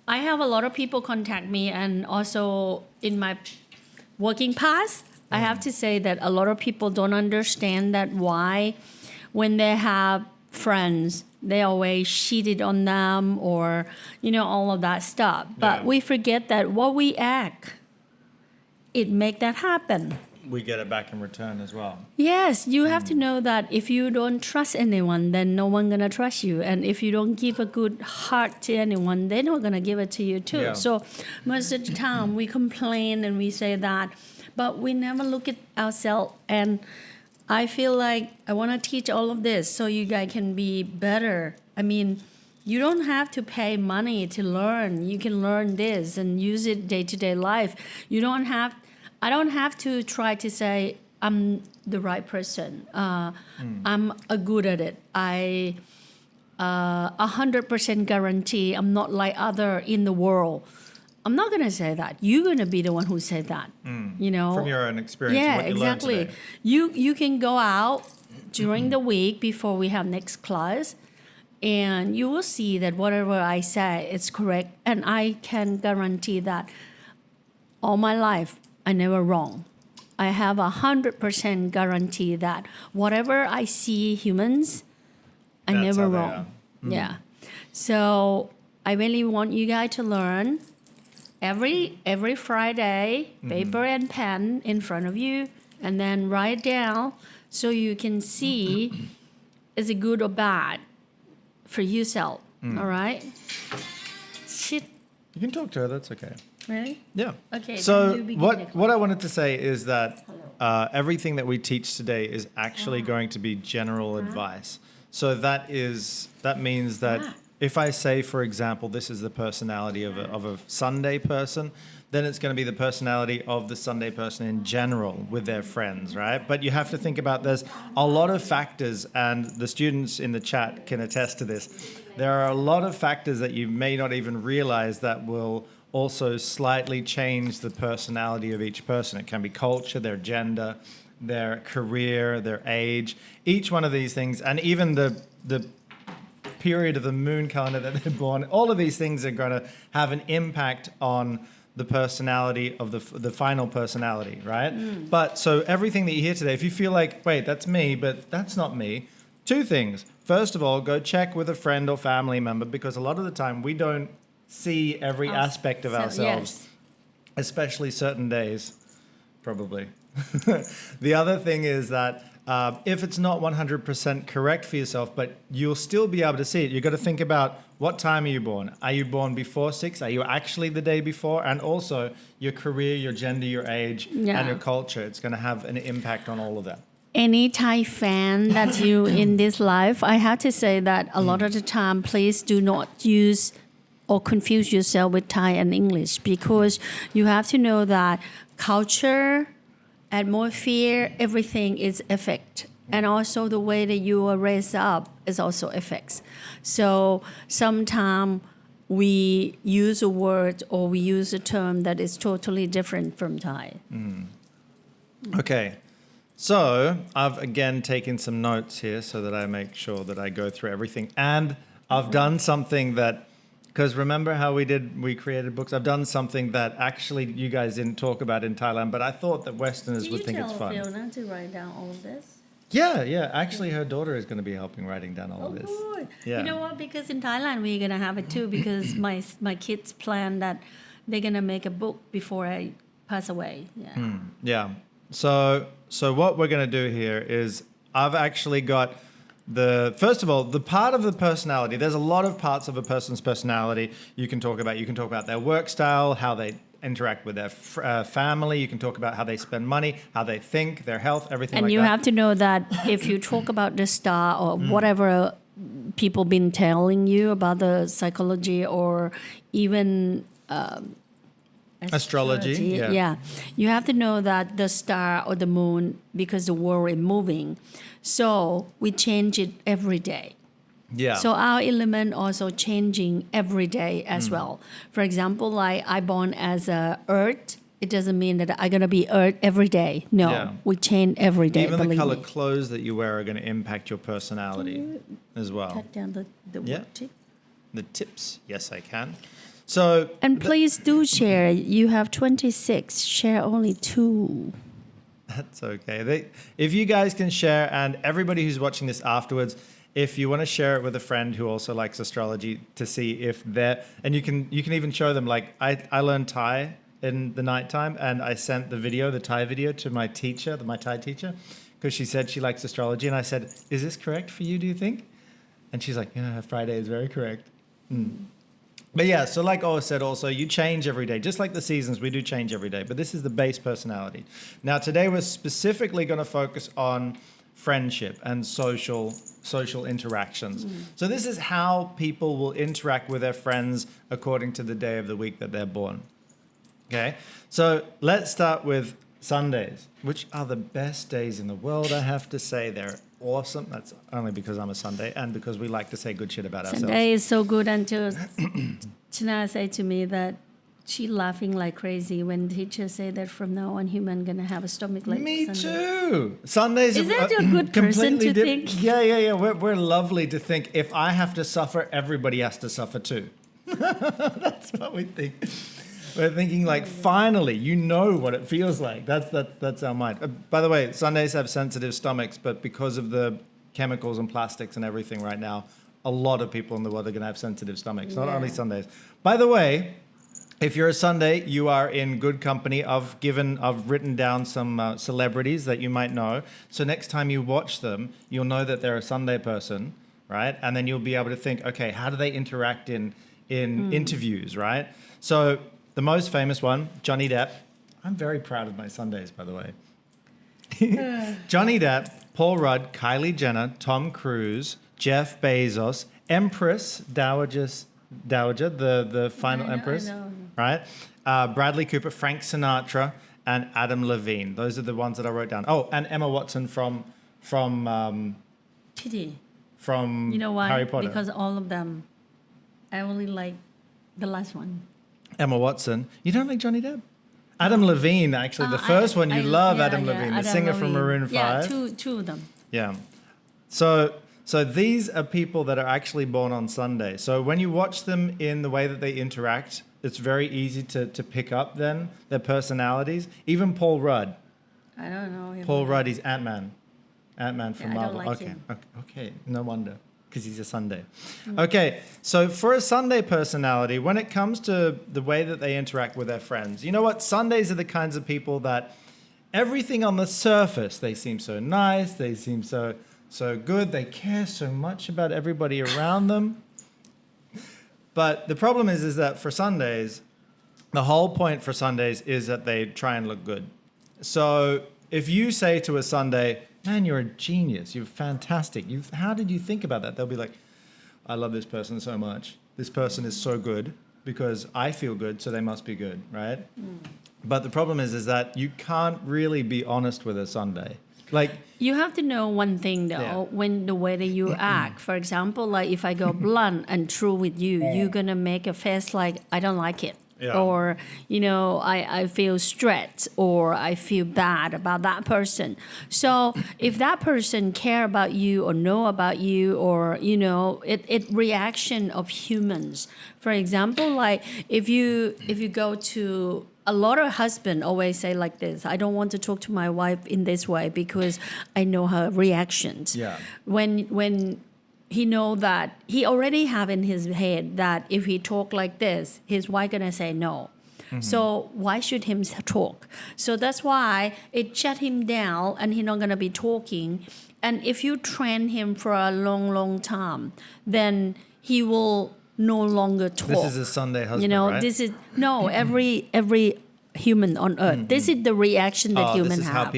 I have a lot of people contact me, and also in my working past, I have to say that a lot of people don't understand that why when they have friends, they always cheated on them or, all of that stuff. But we forget that what we act, it make that happen. We get it back in return as well. Yes, you have to know that if you don't trust anyone, then no one gonna trust you. And if you don't give a good heart to anyone, they're not gonna give it to you too. Yeah. So most of the time we complain and we say that, but we never look at ourselves. And I feel like I wanna teach all of this so you guys can be better. I mean, you don't have to pay money to learn. You can learn this and use it day-to-day life. I don't have to try to say I'm the right person. I'm good at it. I 100% guarantee I'm not like other in the world. I'm not gonna say that. You're gonna be the one who said that. From your own experience. Yeah, what you exactly. learned today. You can go out during the week before we have next class, and you will see that whatever I say is correct, and I can guarantee that all my life I never wrong. I have 100% guarantee that whatever I see humans, I That's never how they wrong. Yeah. So I really want you guys to learn every Friday, paper and pen in front of you, and then write down so you can see is it good or bad for yourself. All right? Shit. You can talk to her, that's okay. Really? Yeah. Okay, So then you begin the what I wanted to say is that everything that we teach today is actually going to be general advice. So that means that if I say, for example, this is the personality of a Sunday person, then it's going to be the personality of the Sunday person in general with their friends, right? But you have to think about there's a lot of factors, and the students in the chat can attest to this. There are a lot of factors that you may not even realize that will also slightly change the personality of each person. It can be culture, their gender, their career, their age, each one of these things, and even the period of the moon calendar that they're born. All of these things are going to have an impact on the personality of the final personality, right? But so everything that you hear today, if you feel like, wait, that's me, but that's not me, two things. First of all, go check with a friend or family member, because a lot of the time we don't see every aspect of ourselves, especially certain days, probably. The other thing is that if it's not 100% correct for yourself, but you'll still be able to see it, you've got to think about what time are you born? Are you born before 6? Are you actually the day before? And also your career, your gender, your age, and your culture. It's going to have an impact on all of that. Any Thai fan that you in this life, I have to say that a lot of the time, please do not use or confuse yourself with Thai and English, because you have to know that culture, atmosphere, everything is effect. And also the way that you are raised up is also effects. So sometimes we use a word or we use a term that is totally different from Thai. Okay. So I've again taken some notes here so that I make sure that I go through everything. And I've done something that, because remember how we created books? I've done something that actually you guys didn't talk about in Thailand, but I thought that Westerners would think it's fun. Did you tell Fiona to write down all of this? Yeah. Actually, her daughter is going to be helping writing down all of this. Good. Yeah. You know what? Because in Thailand, we're going to have it too, because my kids plan that they're going to make a book before I pass away. Yeah. Yeah. So what we're going to do here is I've actually got first of all, the part of the personality. There's a lot of parts of a person's personality you can talk about. You can talk about their work style, how they interact with their family. You can talk about how they spend money, how they think, their health, everything And like that. you have to know that if you talk about the star or whatever people been telling you about the psychology or even Astrology, yeah. You have to know that the star or the moon, because the world is moving, so we change it every day. Yeah. So our element also changing every day as well. For example, like I born as a Earth, it doesn't mean that I'm gonna be Earth every day. No, we change every day. Even the believe color me. clothes that you wear are going to impact your personality as well. Cut down the Yeah. word tip. The tips, yes, I can. So And please do share. You have 26. Share only 2. that's okay. If you guys can share, and everybody who's watching this afterwards, if you want to share it with a friend who also likes astrology to see if they're, and you can even show them, like I learned Thai in the nighttime, and I sent the Thai video to my teacher, my Thai teacher, because she said she likes astrology, and I said, is this correct for you, do you think? And she's like, yeah, Friday is very correct. But yeah, so like I said also, you change every day. Just like the seasons, we do change every day. But this is the base personality. Now, today we're specifically going to focus on friendship and social interactions. So this is how people will interact with their friends according to the day of the week that they're born. Okay, so let's start with Sundays, which are the best days in the world, I have to say. They're awesome. That's only because I'm a Sunday and because we like to say good shit about ourselves. Sunday is so good until Chana said to me that she laughing like crazy when teachers say that from now on human gonna have a stomach like Me Sunday. too. Sundays Is are that a good person to think? Yeah. We're lovely to think. If I have to suffer, everybody has to suffer too. That's what we think. We're thinking like, finally, you know what it feels like. That's our mind. By the way, Sundays have sensitive stomachs, but because of the chemicals and plastics and everything right now, a lot of people in the world are going to have sensitive stomachs, not only Sundays. By the way, if you're a Sunday, you are in good company. I've written down some celebrities that you might know. So next time you watch them, you'll know that they're a Sunday person, right? And then you'll be able to think, okay, how do they interact in interviews, right? So the most famous one, Johnny Depp. I'm very proud of my Sundays, by the way. Johnny Depp, Paul Rudd, Kylie Jenner, Tom Cruise, Jeff Bezos, Empress Dowager, the final Empress, right? Bradley Cooper, Frank Sinatra, and Adam Levine. Those are the ones that I wrote down. Oh, and Emma Watson from Kitty. From You know why? Harry Potter. Because all of them, I only like the last one. Emma Watson. You don't like Johnny Depp? Adam Levine, actually, the first one. You love Adam Levine, the singer from Maroon 5. Yeah, two of them. Yeah. So these are people that are actually born on Sunday. So when you watch them in the way that they interact, it's very easy to pick up then their personalities. Even Paul Rudd. I don't know him. Paul Rudd, he's Ant-Man. Ant-Man from I don't Marvel. like him. Okay, no wonder. Because he's a Sunday. Okay, so for a Sunday personality, when it comes to the way that they interact with their friends, you know what? Sundays are the kinds of people that everything on the surface, they seem so nice, they seem so good, they care so much about everybody around them. But the problem is that for Sundays, the whole point for Sundays is that they try and look good. So if you say to a Sunday, man, you're a genius. You're fantastic. How did you think about that? They'll be like, I love this person so much. This person is so good because I feel good, so they must be good, right? But the problem is that you can't really be honest with a Sunday. Like, you have to know one thing though, when the way that you act. For example, like if I go blunt and true with you, you're gonna make a face like I don't like it. Yeah. Or, I feel stressed or I feel bad about that person. So if that person care about you or know about you or, it reaction of humans. For example, like if you go to a lot of husbands always say like this, I don't want to talk to my wife in this way because I know her reactions. Yeah. When he know that he already have in his head that if he talk like this, his wife gonna say no. So why should him talk? So that's why it shut him down and he's not gonna be talking. And if you train him for a long time, then he will no longer talk. this is a Sunday husband, right? This is every human on earth. This is the reaction that humans have. This is how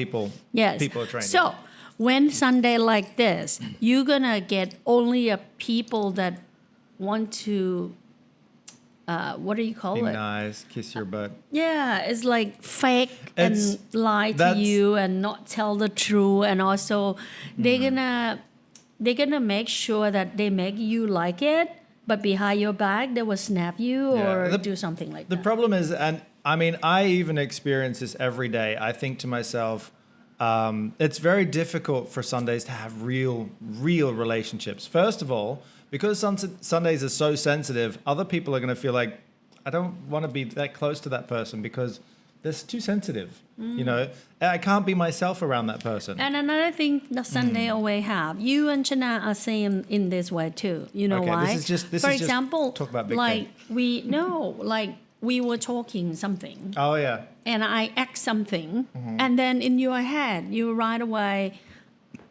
people are trained. So when Sunday like this, you're gonna get only a people that want to, what do you call be it? nice, kiss your butt. Yeah, it's like fake and lie to you and not tell the truth, and also they're gonna make sure that they make you like it, but behind your back they will snap you or do something like that. The problem is, and I mean, I even experience this every day. I think to myself, it's very difficult for Sundays to have real relationships. First of all, because Sundays are so sensitive, other people are going to feel like, I don't want to be that close to that person because they're too sensitive. You know, I can't be myself around that person. And another thing that Sunday always have, you and Chana are same in this way too. You know Okay, why? For example, talk about Vick like we were talking something. Oh yeah. And I act something, and then in your head, you right away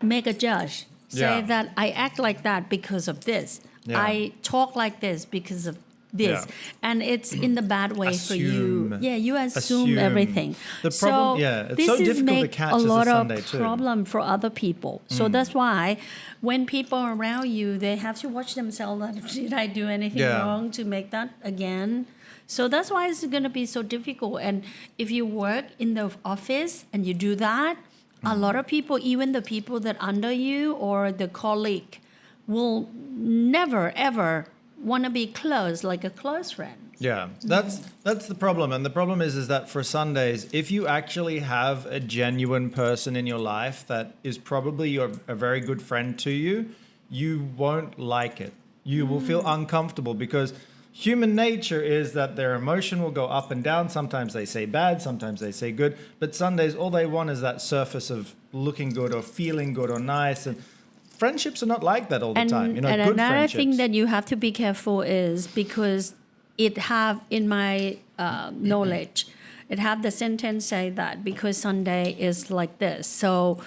make a judge. Say that I act like that because of this. Yeah. I talk like this because of this. Yeah. And it's in the bad way for you. Assume. Yeah, you assume everything. The problem, it's this so is difficult to make catch a as a lot Sunday of too. problem for other people. So that's why when people around you, they have to watch themselves. Like, did I do anything wrong to make that again? So that's why it's going to be so difficult. And if you work in the office and you do that, a lot of people, even the people that under you or the colleague, will never ever want to be close, like a close friend. Yeah, that's the problem. And the problem is that for Sundays, if you actually have a genuine person in your life that is probably a very good friend to you, you won't like it. You will feel uncomfortable because human nature is that their emotion will go up and down. Sometimes they say bad, sometimes they say good. But Sundays, all they want is that surface of looking good or feeling good or nice. And friendships are not like that all the time. You know, and good another friendships. thing that you have to be careful is because it have in my knowledge, it have the sentence say that because Sunday is like this. So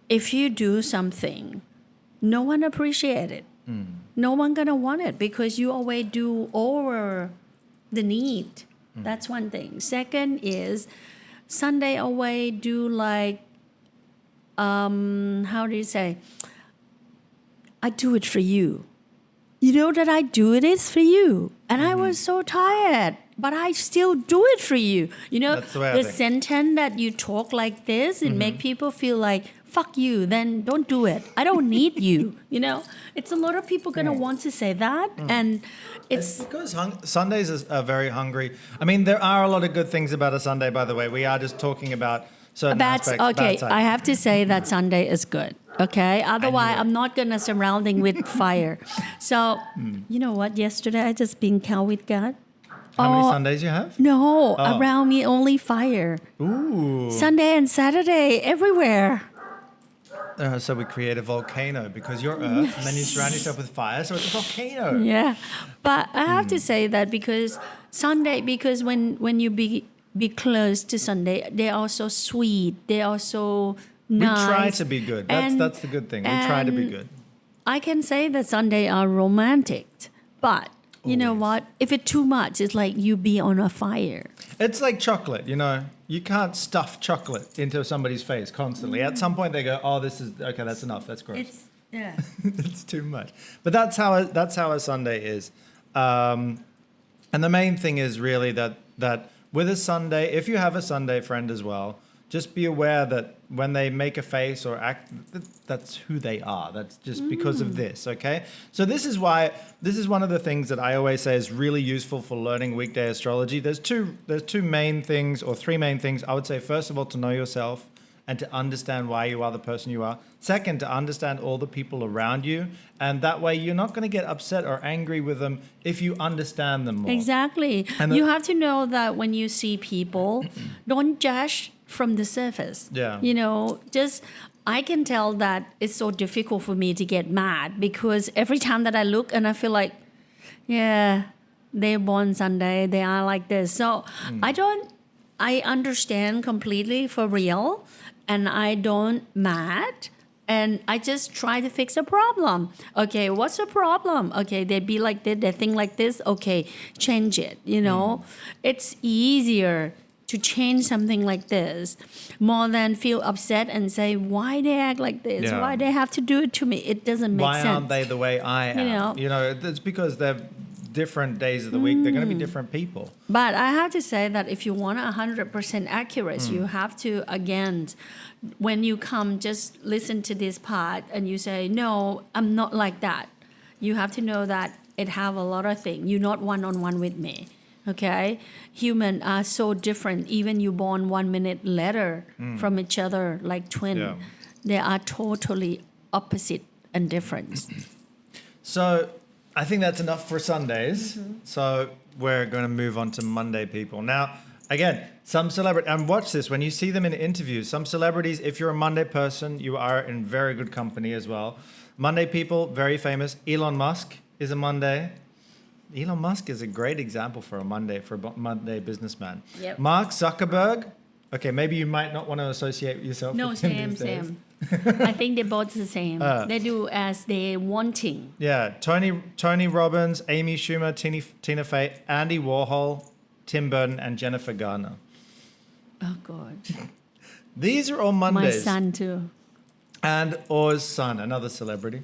if you do something, no one appreciate it. No one gonna want it because you always do over the need. That's one thing. Second is Sunday always do like how do you say? I do it for you. You know that I do it is for you. And I was so tired, but I still do it for you. You know, That's the way I the think. sentence that you talk like this, it make people feel like, fuck you, then don't do it. I don't need you. You know, it's a lot of people going to want to say that. And It's because Sundays are very hungry. I mean, there are a lot of good things about a Sunday, by the way. We are just talking about certain aspects. Okay, bad side. I have to say that Sunday is good. Okay, otherwise I'm not gonna surrounding with fire. So, you know what? Yesterday I just been cow with God. How many Sundays you have? No, Oh. around me only fire. Ooh. Sunday and Saturday everywhere. So we create a volcano because you're Earth, and then you surround yourself with fire, so it's a volcano. Yeah, but I have to say that because Sunday, because when you be close to Sunday, they are so sweet. They are so nice. We try to be good. That's the good thing. We try to be good. I can say that Sunday are romantic, but you know what? If it's too much, it's like you be on a fire. It's like chocolate, you know. You can't stuff chocolate into somebody's face constantly. At some point, they go, "Oh, this is okay. That's enough. That's gross. It's too much." But that's how a Sunday is. And the main thing is really that with a Sunday, if you have a Sunday friend as well, just be aware that when they make a face or act, that's who they are. That's just because of this, okay? So this is one of the things that I always say is really useful for learning weekday astrology. There's two main things or three main things. I would say, first of all, to know yourself and to understand why you are the person you are. Second, to understand all the people around you. And that way you're not going to get upset or angry with them if you understand them more. Exactly. And you have to know that when you see people, don't judge from the surface. Yeah. You know, just I can tell that it's so difficult for me to get mad because every time that I look and I feel like, yeah, they're born Sunday, they are like this. So I understand completely for real and I don't mad. And I just try to fix a problem. Okay, what's the problem? Okay, they be like this, they think like this. Okay, change it, you know. It's easier to change something like this more than feel upset and say, why they act like this? Yeah. Why they have to do it to me? It doesn't make sense. Why aren't they the way I am? You know, it's because they're different days of the week. They're going to be different people. But I have to say that if you want 100% accuracy, you have to, again, when you come, just listen to this part and you say, no, I'm not like that. You have to know that it have a lot of things. You're not one-on-one with me. Okay? Humans are so different. Even you born 1 minute later from each other like twin. Yeah. They are totally opposite and different. So I think that's enough for Sundays. So we're going to move on to Monday people. Now, again, some celebrity, and watch this, when you see them in interviews, some celebrities, if you're a Monday person, you are in very good company as well. Monday people, very famous. Elon Musk is a Monday. Elon Musk is a great example for a Monday businessman. Yep. Mark Zuckerberg. Okay, maybe you might not want to associate yourself No, with him these days. same. I think they're both the same. They do as they wanting. Yeah, Tony Robbins, Amy Schumer, Tina Fey, Andy Warhol, Tim Burton, and Jennifer Garner. Oh, God. These are all My Mondays. son, too. And Or's son, another celebrity.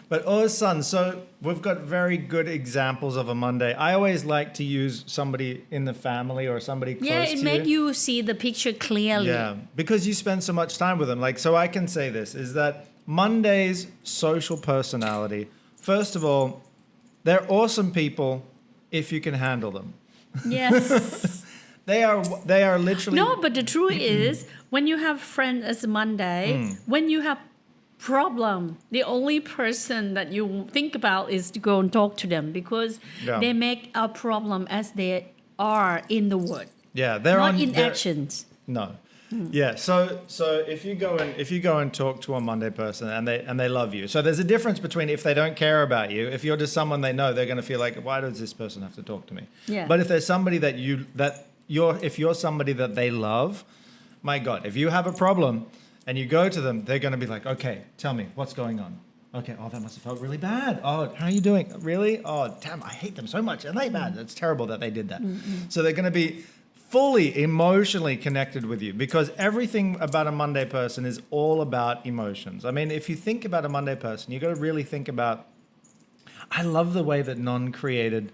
But Or's son, so we've got very good examples of a Monday. I always like to use somebody in the family or somebody close to you. Yeah, it made you see the picture clearly. Yeah, because you spend so much time with them. Like, so I can say this, is that Monday's social personality, first of all, they're awesome people if you can handle them. Yes. They are literally... No, but the truth is, when you have friends as Monday, when you have problem, the only person that you think about is to go and talk to them, because they make a problem as they are in the word. Yeah, they're not on in actions. No. Yeah, so if you go and talk to a Monday person and they love you. So there's a difference between if they don't care about you, if you're just someone they know, they're going to feel like, why does this person have to talk to me? Yeah. But if there's somebody if you're somebody that they love, my God, if you have a problem and you go to them, they're going to be like, okay, tell me, what's going on? Okay, oh, that must have felt really bad. Oh, how are you doing? Really? Oh, damn, I hate them so much. And they bad. It's terrible that they did that. So they're going to be fully emotionally connected with you, because everything about a Monday person is all about emotions. I mean, if you think about a Monday person, you got to really think about, I love the way that Non created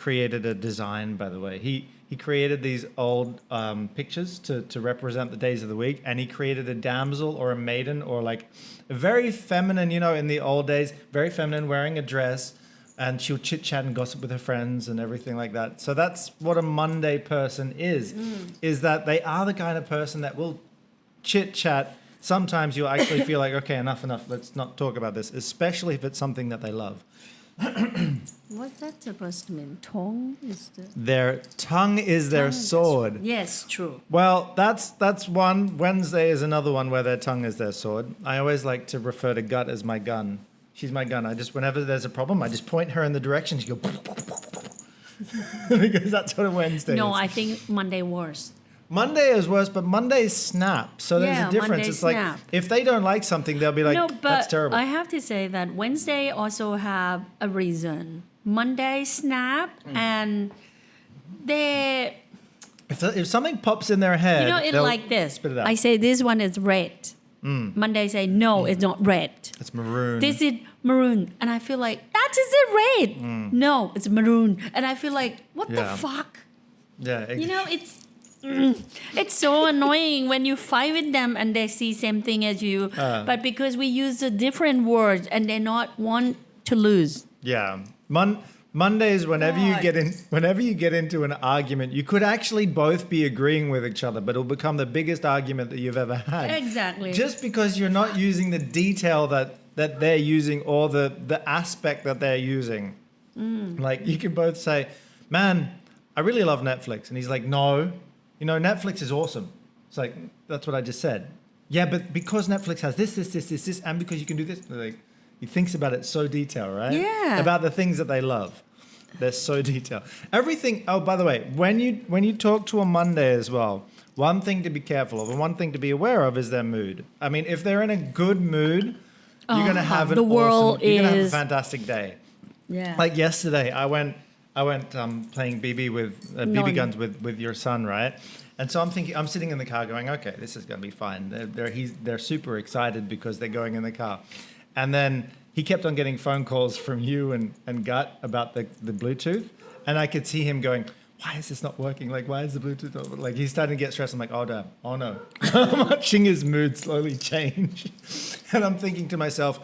a design, by the way. He created these old pictures to represent the days of the week, and he created a damsel or a maiden or like a very feminine, in the old days, very feminine, wearing a dress, and she'll chit chat and gossip with her friends and everything like that. So that's what a Monday person is that they are the kind of person that will chit chat. Sometimes you'll actually feel like, okay, enough, let's not talk about this, especially if it's something that they love. What's that supposed to mean? Tongue is the... Their tongue is their sword. Yes, true. Well, that's one. Wednesday is another one where their tongue is their sword. I always like to refer to Gut as my gun. She's my gun. Whenever there's a problem, I just point her in the direction. She goes... because that's what a Wednesday is. No, I think Monday worse. Monday is worse, but Mondays snap. So there's a difference. Monday It's snap. like, if they don't like something, they'll be like, No, but that's terrible. I have to say that Wednesday also have a reason. Monday snap, and they... If something pops in their head, it's they'll like this. spit it out. I say this one is red. Monday say, no, it's not red. It's maroon. This is maroon. And I feel like, that isn't red. No, it's maroon. And I feel like, what the fuck? Yeah. It's so annoying when you fight with them and they see same thing as you. But because we use a different words and they not want to lose. Yeah. Mondays, whenever you get into an argument, you could actually both be agreeing with each other, but it'll become the biggest argument that you've ever had. Exactly. Just because you're not using the detail that they're using or the aspect that they're using. Like, you can both say, man, I really love Netflix. And he's like, no, Netflix is awesome. It's like, that's what I just said. Yeah, but because Netflix has this, and because you can do this, like, he thinks about it so detailed, right? Yeah. About the things that they love. They're so detailed. Everything. Oh, by the way, when you talk to a Monday as well, one thing to be careful of and one thing to be aware of is their mood. I mean, if they're in a good mood, you're gonna have you're gonna have a fantastic day. Yeah. Like yesterday, I went playing BB guns with your son, right? And so I'm sitting in the car going, okay, this is gonna be fine. They're super excited because they're going in the car. And then he kept on getting phone calls from you and Gut about the Bluetooth. And I could see him going, why is this not working? Like, why is the Bluetooth not working? Like, he's starting to get stressed. I'm like, oh, damn. Oh, no. I'm watching his mood slowly change. And I'm thinking to myself,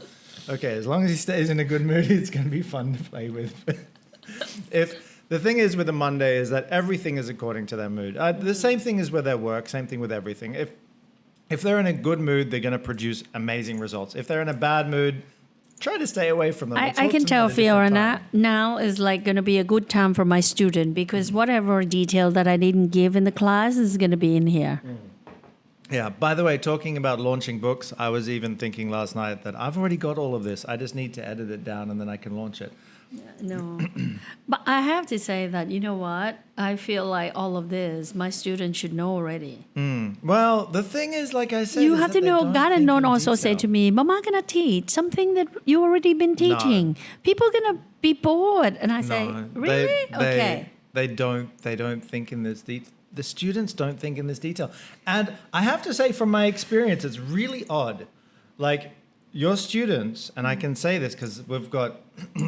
okay, as long as he stays in a good mood, it's going to be fun to play with. The thing is with a Monday is that everything is according to their mood. The same thing is with their work, same thing with everything. If they're in a good mood, they're going to produce amazing results. If they're in a bad mood, try to stay away from them. I can tell Fiona now is like going to be a good time for my student because whatever detail that I didn't give in the class is going to be in here. Yeah. By the way, talking about launching books, I was even thinking last night that I've already got all of this. I just need to edit it down and then I can launch it. No. But I have to say that, you know what? I feel like all of this, my students should know already. Well, the thing is, like I said, You is have that to they know, don't God think and don't in also say detail. to me, Mama gonna teach something that you already been teaching. People gonna be bored. And I say, No, really? Okay. They don't think in this detail. The students don't think in this detail. And I have to say from my experience, it's really odd. Like your students, and I can say this because we've got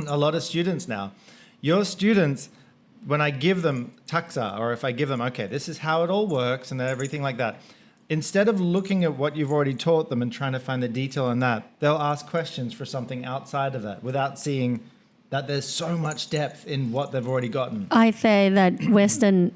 a lot of students now. Your students, when I give them taxa, or if I give them, okay, this is how it all works and everything like that, instead of looking at what you've already taught them and trying to find the detail in that, they'll ask questions for something outside of that without seeing that there's so much depth in what they've already gotten. I say that Western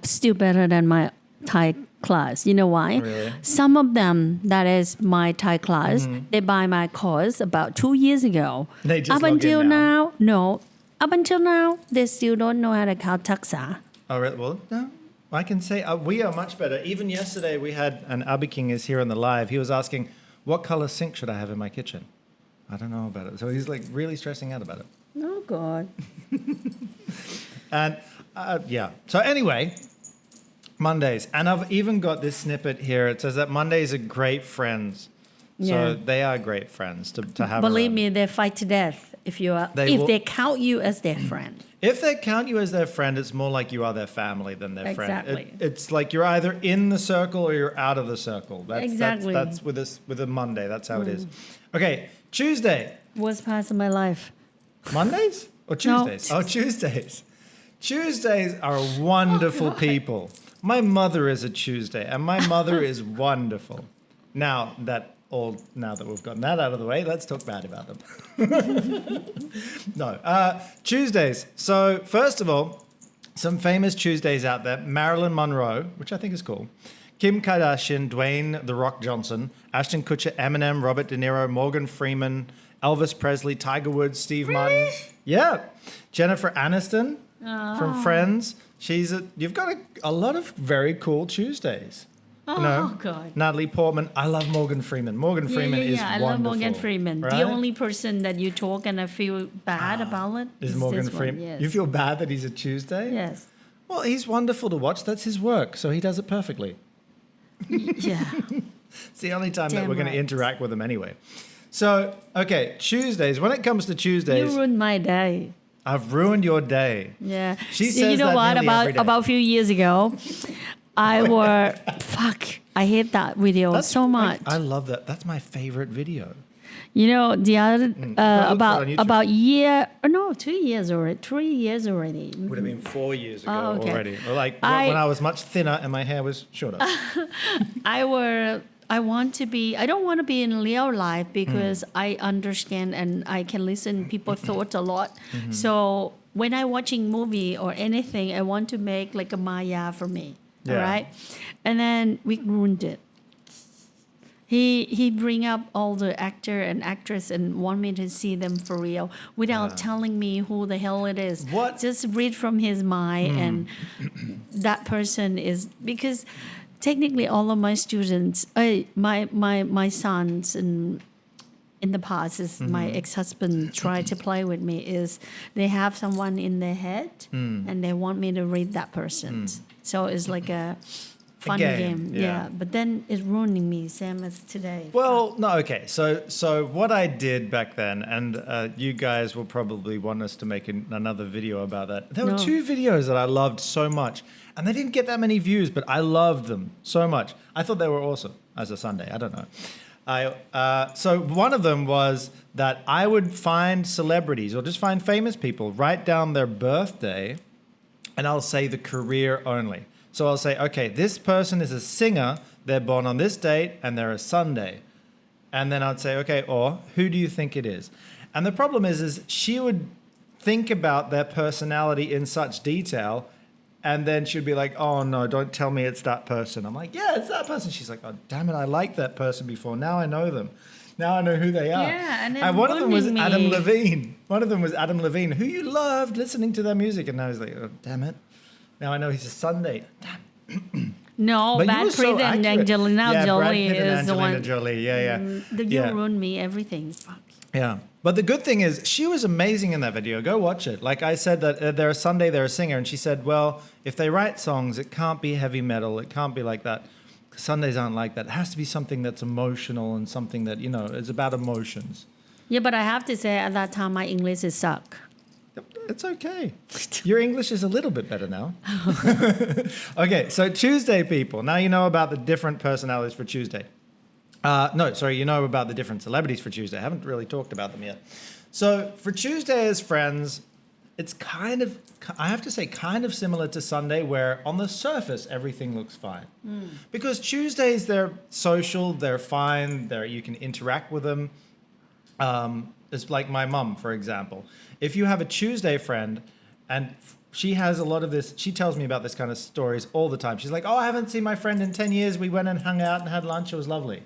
still better than my Thai class. You know why? Really? Some of them, that is my Thai class, they buy my course about 2 years ago. They just Up log in until now. no. Up until now, they still don't know how to count taxa. All right, well, no, I can say we are much better. Even yesterday we had, and Abi King is here on the live, he was asking, what color sink should I have in my kitchen? I don't know about it. So he's like really stressing out about it. Oh, God. And yeah, so anyway, Mondays. And I've even got this snippet here. It says that Mondays are great friends. Yeah. So they are great friends to have Believe around. me, they fight to death if they count you as their friend. If they count you as their friend, it's more like you are their family than their friend. Exactly. It's like you're either in the circle or you're out of the circle. Exactly. That's with a Monday. That's how it is. Okay, Tuesday. Worst parts of my life. Mondays or Tuesdays? No. Oh, Tuesdays. Tuesdays are wonderful people. My mother is a Tuesday, and my mother is wonderful. Now that we've gotten that out of the way, let's talk bad about them. No, Tuesdays. So first of all, some famous Tuesdays out there: Marilyn Monroe, which I think is cool; Kim Kardashian, Dwayne "The Rock" Johnson, Ashton Kutcher, Eminem, Robert De Niro, Morgan Freeman, Elvis Presley, Tiger Woods, Steve Martin. Yeah, Jennifer Aniston from Friends. You've got a lot of very cool Tuesdays. Oh, God. Natalie Portman. I love Morgan Freeman. Morgan Freeman is I wonderful. love Morgan Freeman. Right? The only person that you talk and I feel bad about it is Morgan this one, Freeman. yes. You feel bad that he's a Tuesday? Yes. Well, he's wonderful to watch. That's his work, so he does it perfectly. Yeah. It's the only time that Damn we're going to right. interact with him anyway. So, okay, Tuesdays. When it comes to Tuesdays, You ruined my day. I've ruined your day. Yeah. She See, says you know that what? nearly every day. About a few years ago, I hate that video so much. I love that. That's my favorite video. You know, the other Look for it on YouTube. about 2 years already, 3 years already. Would have been 4 years ago Oh, okay. already. Or like I- when I was much thinner and my hair was shorter. I don't want to be in real life because I understand and I can listen people's thoughts a lot. So when I watching movie or anything, I want to make like a Maya for me. Yeah. All right. And then we ruined it. He bring up all the actor and actress and want me to see them for real without telling me who the hell it is. What? Just read from his mind and that person is because technically all of my students, my sons and in the past is my ex-husband tried to play with me is they have someone in their head and they want me to read that person. So it's like a fun game. yeah. But then it's ruining me, same as today. Well, no, okay. So what I did back then, and you guys will probably want us to make another video about that. There were No. 2 videos that I loved so much, and they didn't get that many views, but I loved them so much. I thought they were awesome as a Sunday. I don't know. So one of them was that I would find celebrities or just find famous people, write down their birthday, and I'll say the career only. So I'll say, okay, this person is a singer, they're born on this date, and they're a Sunday. And then I'd say, okay, or who do you think it is? And the problem is she would think about their personality in such detail, and then she'd be like, oh no, don't tell me it's that person. I'm like, yeah, it's that person. She's like, oh damn it, I liked that person before. Now I know them. Now I know who they are. Yeah, and it's one of them was burning Adam me. Levine. One of them was Adam Levine, who you loved listening to their music. And now he's like, oh, damn it. Now I know he's a Sunday. Damn. No, But you Brad were so Pitt and accurate. Angelina yeah, Brad Jolie Pitt and is the Angelina one. Jolie. Yeah. You Yeah. ruined me everything. Fuck. Yeah. But the good thing is she was amazing in that video. Go watch it. Like I said that they're a Sunday, they're a singer. And she said, well, if they write songs, it can't be heavy metal. It can't be like that. Sundays aren't like that. It has to be something that's emotional and something that, is about emotions. Yeah, but I have to say at that time my English is suck. It's okay. Your English is a little bit better now. Okay, so Tuesday people. Now you know about the different personalities for Tuesday. You know about the different celebrities for Tuesday. I haven't really talked about them yet. So for Tuesday as friends, it's kind of similar to Sunday, where on the surface everything looks fine. Because Tuesdays, they're social, they're fine, you can interact with them. It's like my mum, for example. If you have a Tuesday friend and she has a lot of this, she tells me about this kind of stories all the time. She's like, oh, I haven't seen my friend in 10 years. We went and hung out and had lunch. It was lovely.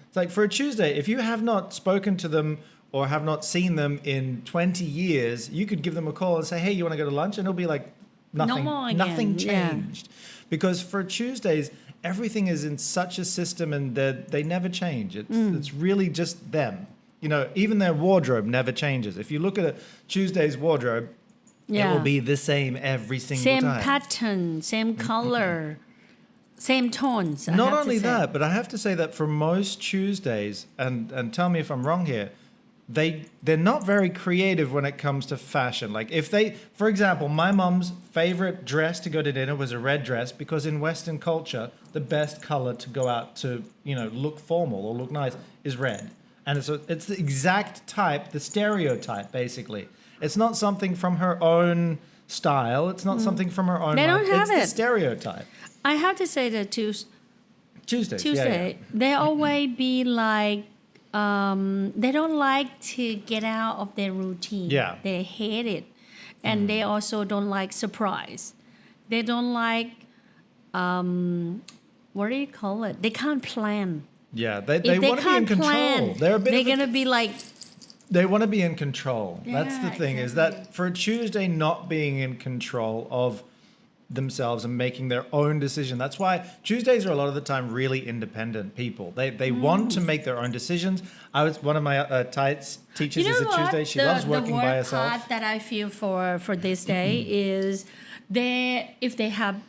It's like for a Tuesday, if you have not spoken to them or have not seen them in 20 years, you could give them a call and say, hey, you want to go to lunch? And it'll be like nothing changed. Yeah. Because for Tuesdays, everything is in such a system and they never change. It's really just them. Even their wardrobe never changes. If you look at a Tuesday's wardrobe, it will be the same every single time. Same pattern, same color, same tones. Not only that, but I have to say that for most Tuesdays, and tell me if I'm wrong here, they're not very creative when it comes to fashion. Like for example, my mum's favorite dress to go to dinner was a red dress because in Western culture, the best color to go out to, look formal or look nice is red. And it's the exact type, the stereotype, basically. It's not something from her own style. It's not something from her own They life. don't have It's the stereotype. I have to say that Tuesday, they always be like, they don't like to get out of their routine. Yeah. They hate it. And they also don't like surprise. They don't like, what do you call it? They can't plan. Yeah, they want to be in control. They're going to be like... They want to be in control. That's the thing, exactly. is that for a Tuesday not being in control of themselves and making their own decision. That's why Tuesdays are a lot of the time really independent people. They want to make their own decisions. One of my Tights teachers is a Tuesday. She loves working by herself. The part that I feel for this day is if they have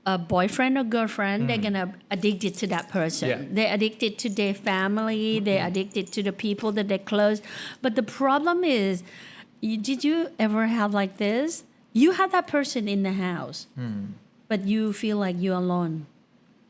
a boyfriend or girlfriend, they're gonna addicted to that person. Yeah. They're addicted to their family. They're addicted to the people that they're close. But the problem is, did you ever have like this? You have that person in the house, but you feel like you're alone.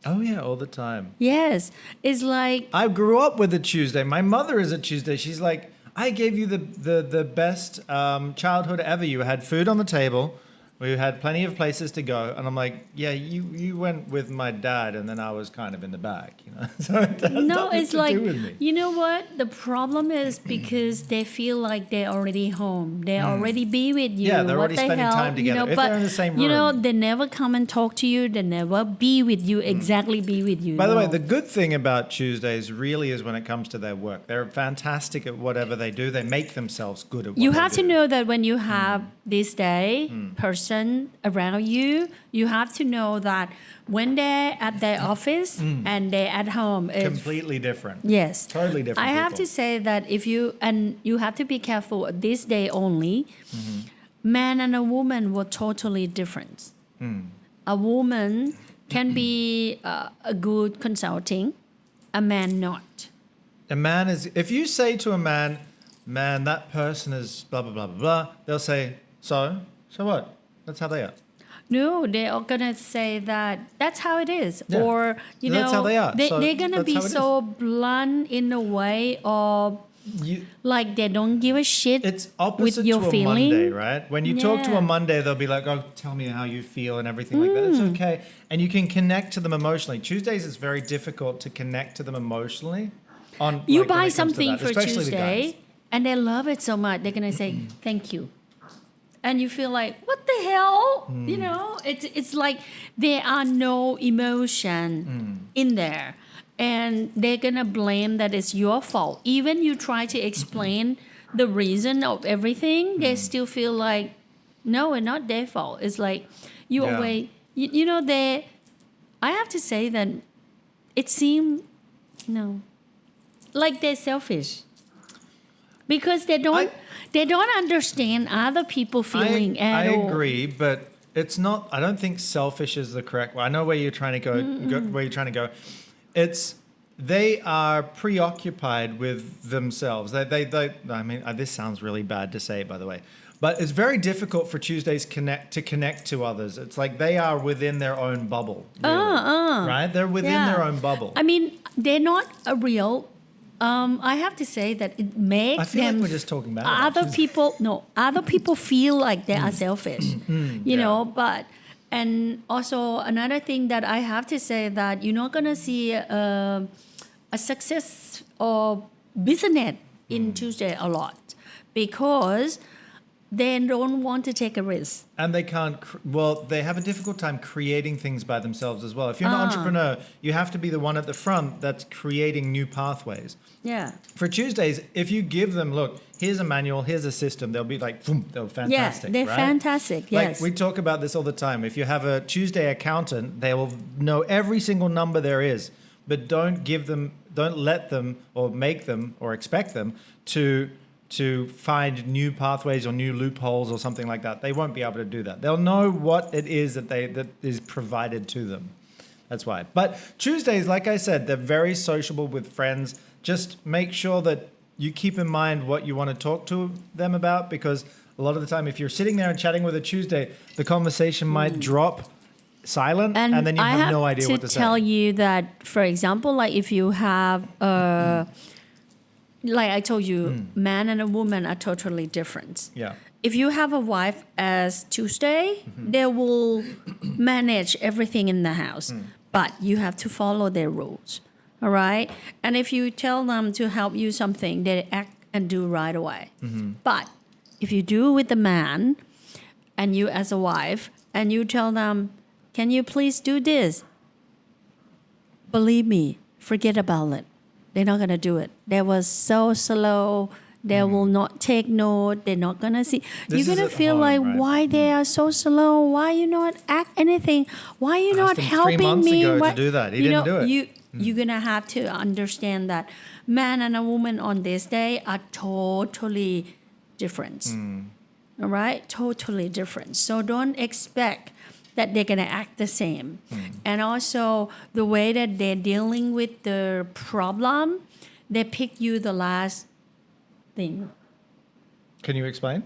Oh yeah, all the time. Yes, it's like I grew up with a Tuesday. My mother is a Tuesday. She's like, I gave you the best childhood ever. You had food on the table. We had plenty of places to go, and I'm like, yeah, you went with my dad, and then I was kind of in the back, So it has nothing to do with me. You know what? The problem is because they feel like they're already home. They already be with you. Yeah, they're already what the spending hell? time together. If but, they're in the same room. they never come and talk to you. They never be with you, exactly be with you. By the way, the good thing about Tuesdays really is when it comes to their work. They're fantastic at whatever they do. They make themselves good at what you they have do. to know that when you have this day person around you, you have to know that when they're at their office and they're at home, it's completely different. Yes. Totally different. I have people. to say that you have to be careful this day only, man and a woman were totally different. A woman can be a good consulting, a man not. A man is, if you say to a man, that person is blah, blah, blah, blah, blah, they'll say, so what? That's how they are. No, they are gonna say that that's how it is, Yeah. or That's how they are. So they're gonna that's be how it so blunt in a way of like they don't give a shit. It's opposite with your to a feeling. Monday, right? When you talk to Yeah. a Monday, they'll be like, oh, tell me how you feel and everything like that. It's okay. And you can connect to them emotionally. Tuesdays, it's very difficult to connect to them emotionally. You when buy it comes to something that, for especially the guys. Tuesday, and they love it so much, they're gonna say thank you, and you feel like what the hell? You know, it's like there are no emotion in there, and they're gonna blame that it's your fault. Even you try to explain the reason of everything, they still feel like, no, it's not their fault. It's like you Yeah. always, you know, I have to say that it seems, like they're selfish. Because they don't understand other people's feeling at all. I agree, but it's not. I don't think selfish is the correct one. I know where you're trying to go. It's they are preoccupied with themselves. They I mean, this sounds really bad to say, by the way, but it's very difficult for Tuesdays to connect to others. It's like they are within their own bubble, really, right? They're within their own bubble. I mean, they're not a real. I have to say that it makes I feel them. like we're just talking about other people. No, other people feel like they are selfish. You know, but and also another thing that I have to say that you're not gonna see a success or business in Tuesday a lot because they don't want to take a risk. And they can't, they have a difficult time creating things by themselves as well. If you're an entrepreneur, you have to be the one at the front that's creating new pathways. Yeah. For Tuesdays, if you give them, look, here's a manual, here's a system, they'll be like, boom, they're fantastic. Yeah, they're right? fantastic, yes. Like we talk about this all the time. If you have a Tuesday accountant, they will know every single number there is, but don't let them or make them or expect them to find new pathways or new loopholes or something like that. They won't be able to do that. They'll know what it is that is provided to them. That's why. But Tuesdays, like I said, they're very sociable with friends. Just make sure that you keep in mind what you want to talk to them about, because a lot of the time, if you're sitting there and chatting with a Tuesday, the conversation might drop silent and then you have no idea what to say. I have to tell you that, for example, like if you have like I told you, man and a woman are totally different. Yeah. If you have a wife as Tuesday, they will manage everything in the house, but you have to follow their rules. All right? And if you tell them to help you something, they act and do right away. But if you do with the man and you as a wife and you tell them, can you please do this? Believe me, forget about it. They're not going to do it. They were so slow. They will not take note. They're not going to see. This You're going is to at feel home, like, right? why they are so slow? Why you not act anything? Why you not asked him 3 helping months me? ago to Why- do that. He you didn't know, do it. You're going to have to understand that man and a woman on this day are totally different. All right? Totally different. So don't expect that they're going to act the same. And also the way that they're dealing with the problem, they pick you the last thing. Can you explain?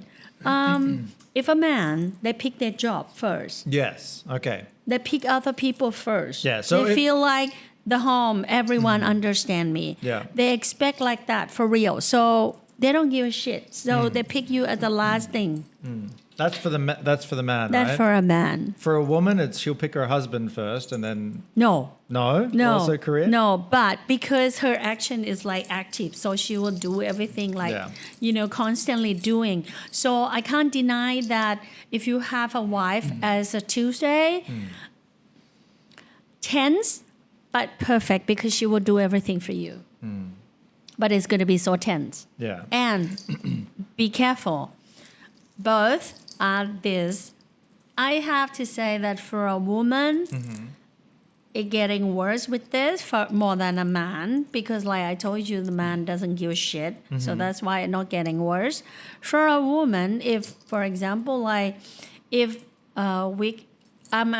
If a man, they pick their job first. Yes. Okay. They pick other people first. Yeah, so they if- feel like the home, everyone understand me. Yeah. They expect like that for real. So they don't give a shit. So they pick you as the last thing. That's for the man, That's right? for a man. For a woman, she'll pick her husband first and then No. no, also career. No, but because her action is like active, so she will do everything like, constantly doing. So I can't deny that if you have a wife as a Tuesday, tense, but perfect because she will do everything for you. But it's going to be so tense. Yeah. And be careful. Both are this. I have to say that for a woman, it's getting worse with this for more than a man because like I told you, the man doesn't give a shit. So that's why it's not getting worse. For a woman, if, for example, like if I'm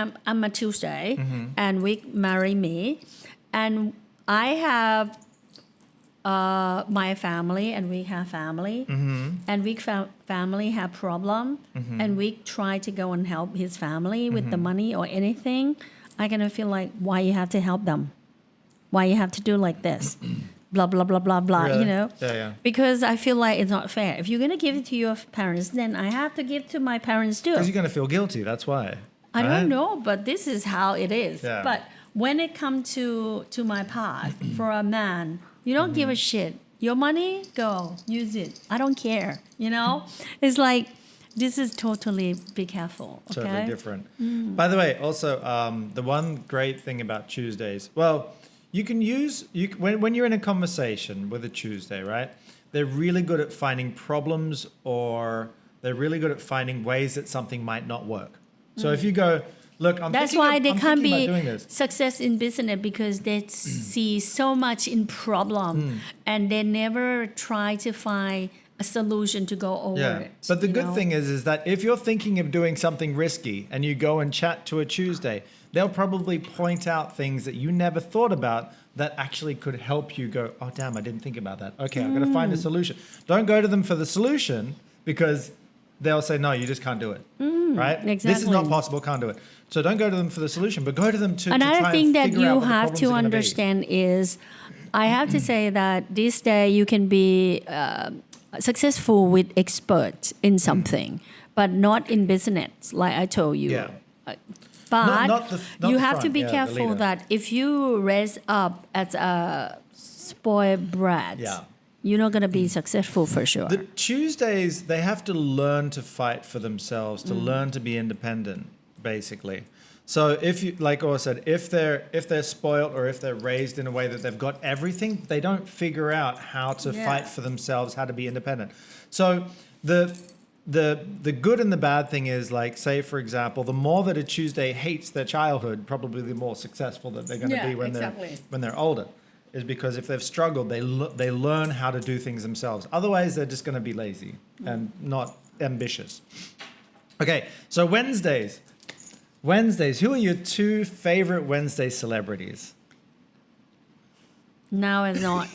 a Tuesday and Vick marry me and I have my family and we have family and Vick family have problem and we try to go and help his family with the money or anything, I'm gonna feel like why you have to help them, why you have to do like this, blah blah blah blah blah. Really? You know, Yeah. because I feel like it's not fair. If you're gonna give it to your parents, then I have to give to my parents too. Because you're going to feel guilty. That's why. I right? don't know, but this is how it is. Yeah. But when it comes to my path, for a man, you don't give a shit. Your money, go, use it. I don't care, you know? It's like, this is totally, be careful, okay? Totally different. By the way, also, the one great thing about Tuesdays, well, you can use when you're in a conversation with a Tuesday, right? They're really good at finding problems, or they're really good at finding ways that something might not work. So if you go, look, That's why they can't about be doing this. success in business, because they see so much in problem and they never try to find a solution to go over it. But the you good know? thing is that if you're thinking of doing something risky and you go and chat to a Tuesday, they'll probably point out things that you never thought about that actually could help you go, oh, damn, I didn't think about that. Okay, I'm going to find a solution. Don't go to them for the solution, because they'll say, no, you just can't do it. Right? Exactly. This is not possible, can't do it. So don't go to them for the solution, but go to them to Another try thing and that figure you out what the have problems to are gonna be. understand is, I have to say that this day you can be successful with experts in something, but not in business, like I told you. Yeah. But Not you the have to front, be the careful leader. that if you raise up as a spoiled brat, you're not going to be successful for sure. The Tuesdays, they have to learn to fight for themselves, to learn to be independent, basically. So if you, like Or said, if they're spoiled, or if they're raised in a way that they've got everything, they don't figure out how to fight for themselves, how to be independent. So the good and the bad thing is, like, say for example, the more that a Tuesday hates their childhood, probably the more successful that they're going to be when they're older. Is because if they've struggled, they learn how to do things themselves. Otherwise, they're just going to be lazy and not ambitious. Okay, so Wednesdays. Who are your 2 favorite Wednesday celebrities? Now it's not.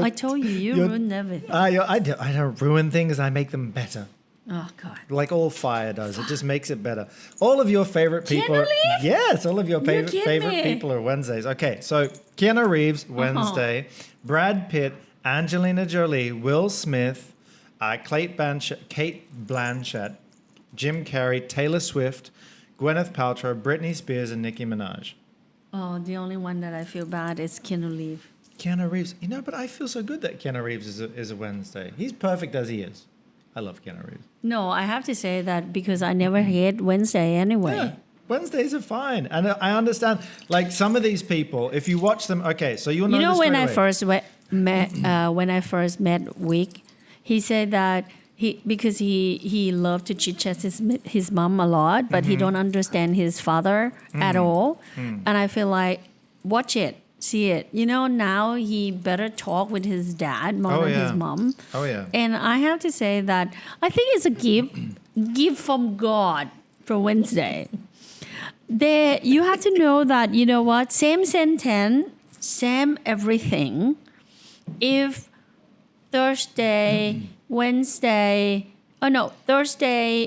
I told you, you ruined everything. I don't ruin things. I make them better. Oh, God. Like all fire does. It just makes it better. All of your favorite people. Keanu Reeves? Yes, all of your kidding favorite me. people are Wednesdays. Okay, so Keanu Reeves, Wednesday. Brad Pitt, Angelina Jolie, Will Smith, Kate Blanchett, Jim Carrey, Taylor Swift, Gwyneth Paltrow, Britney Spears, and Nicki Minaj. Oh, the only one that I feel bad is Keanu Reeves. Keanu Reeves. You know, but I feel so good that Keanu Reeves is a Wednesday. He's perfect as he is. I love Keanu Reeves. No, I have to say that because I never hate Wednesday anyway. Yeah, Wednesdays are fine. And I understand, like, some of these people, if you watch them, okay, so you'll know this when straight I away. first met Vick, he said that because he loved to chit-chat his mom a lot, but he don't understand his father at all. And I feel like, watch it. See it. Now he better talk with his dad more than his mom. Oh, yeah. And I have to say that I think it's a gift from God for Wednesday. You have to know that, you know what, same sentence, same everything. If Thursday, Wednesday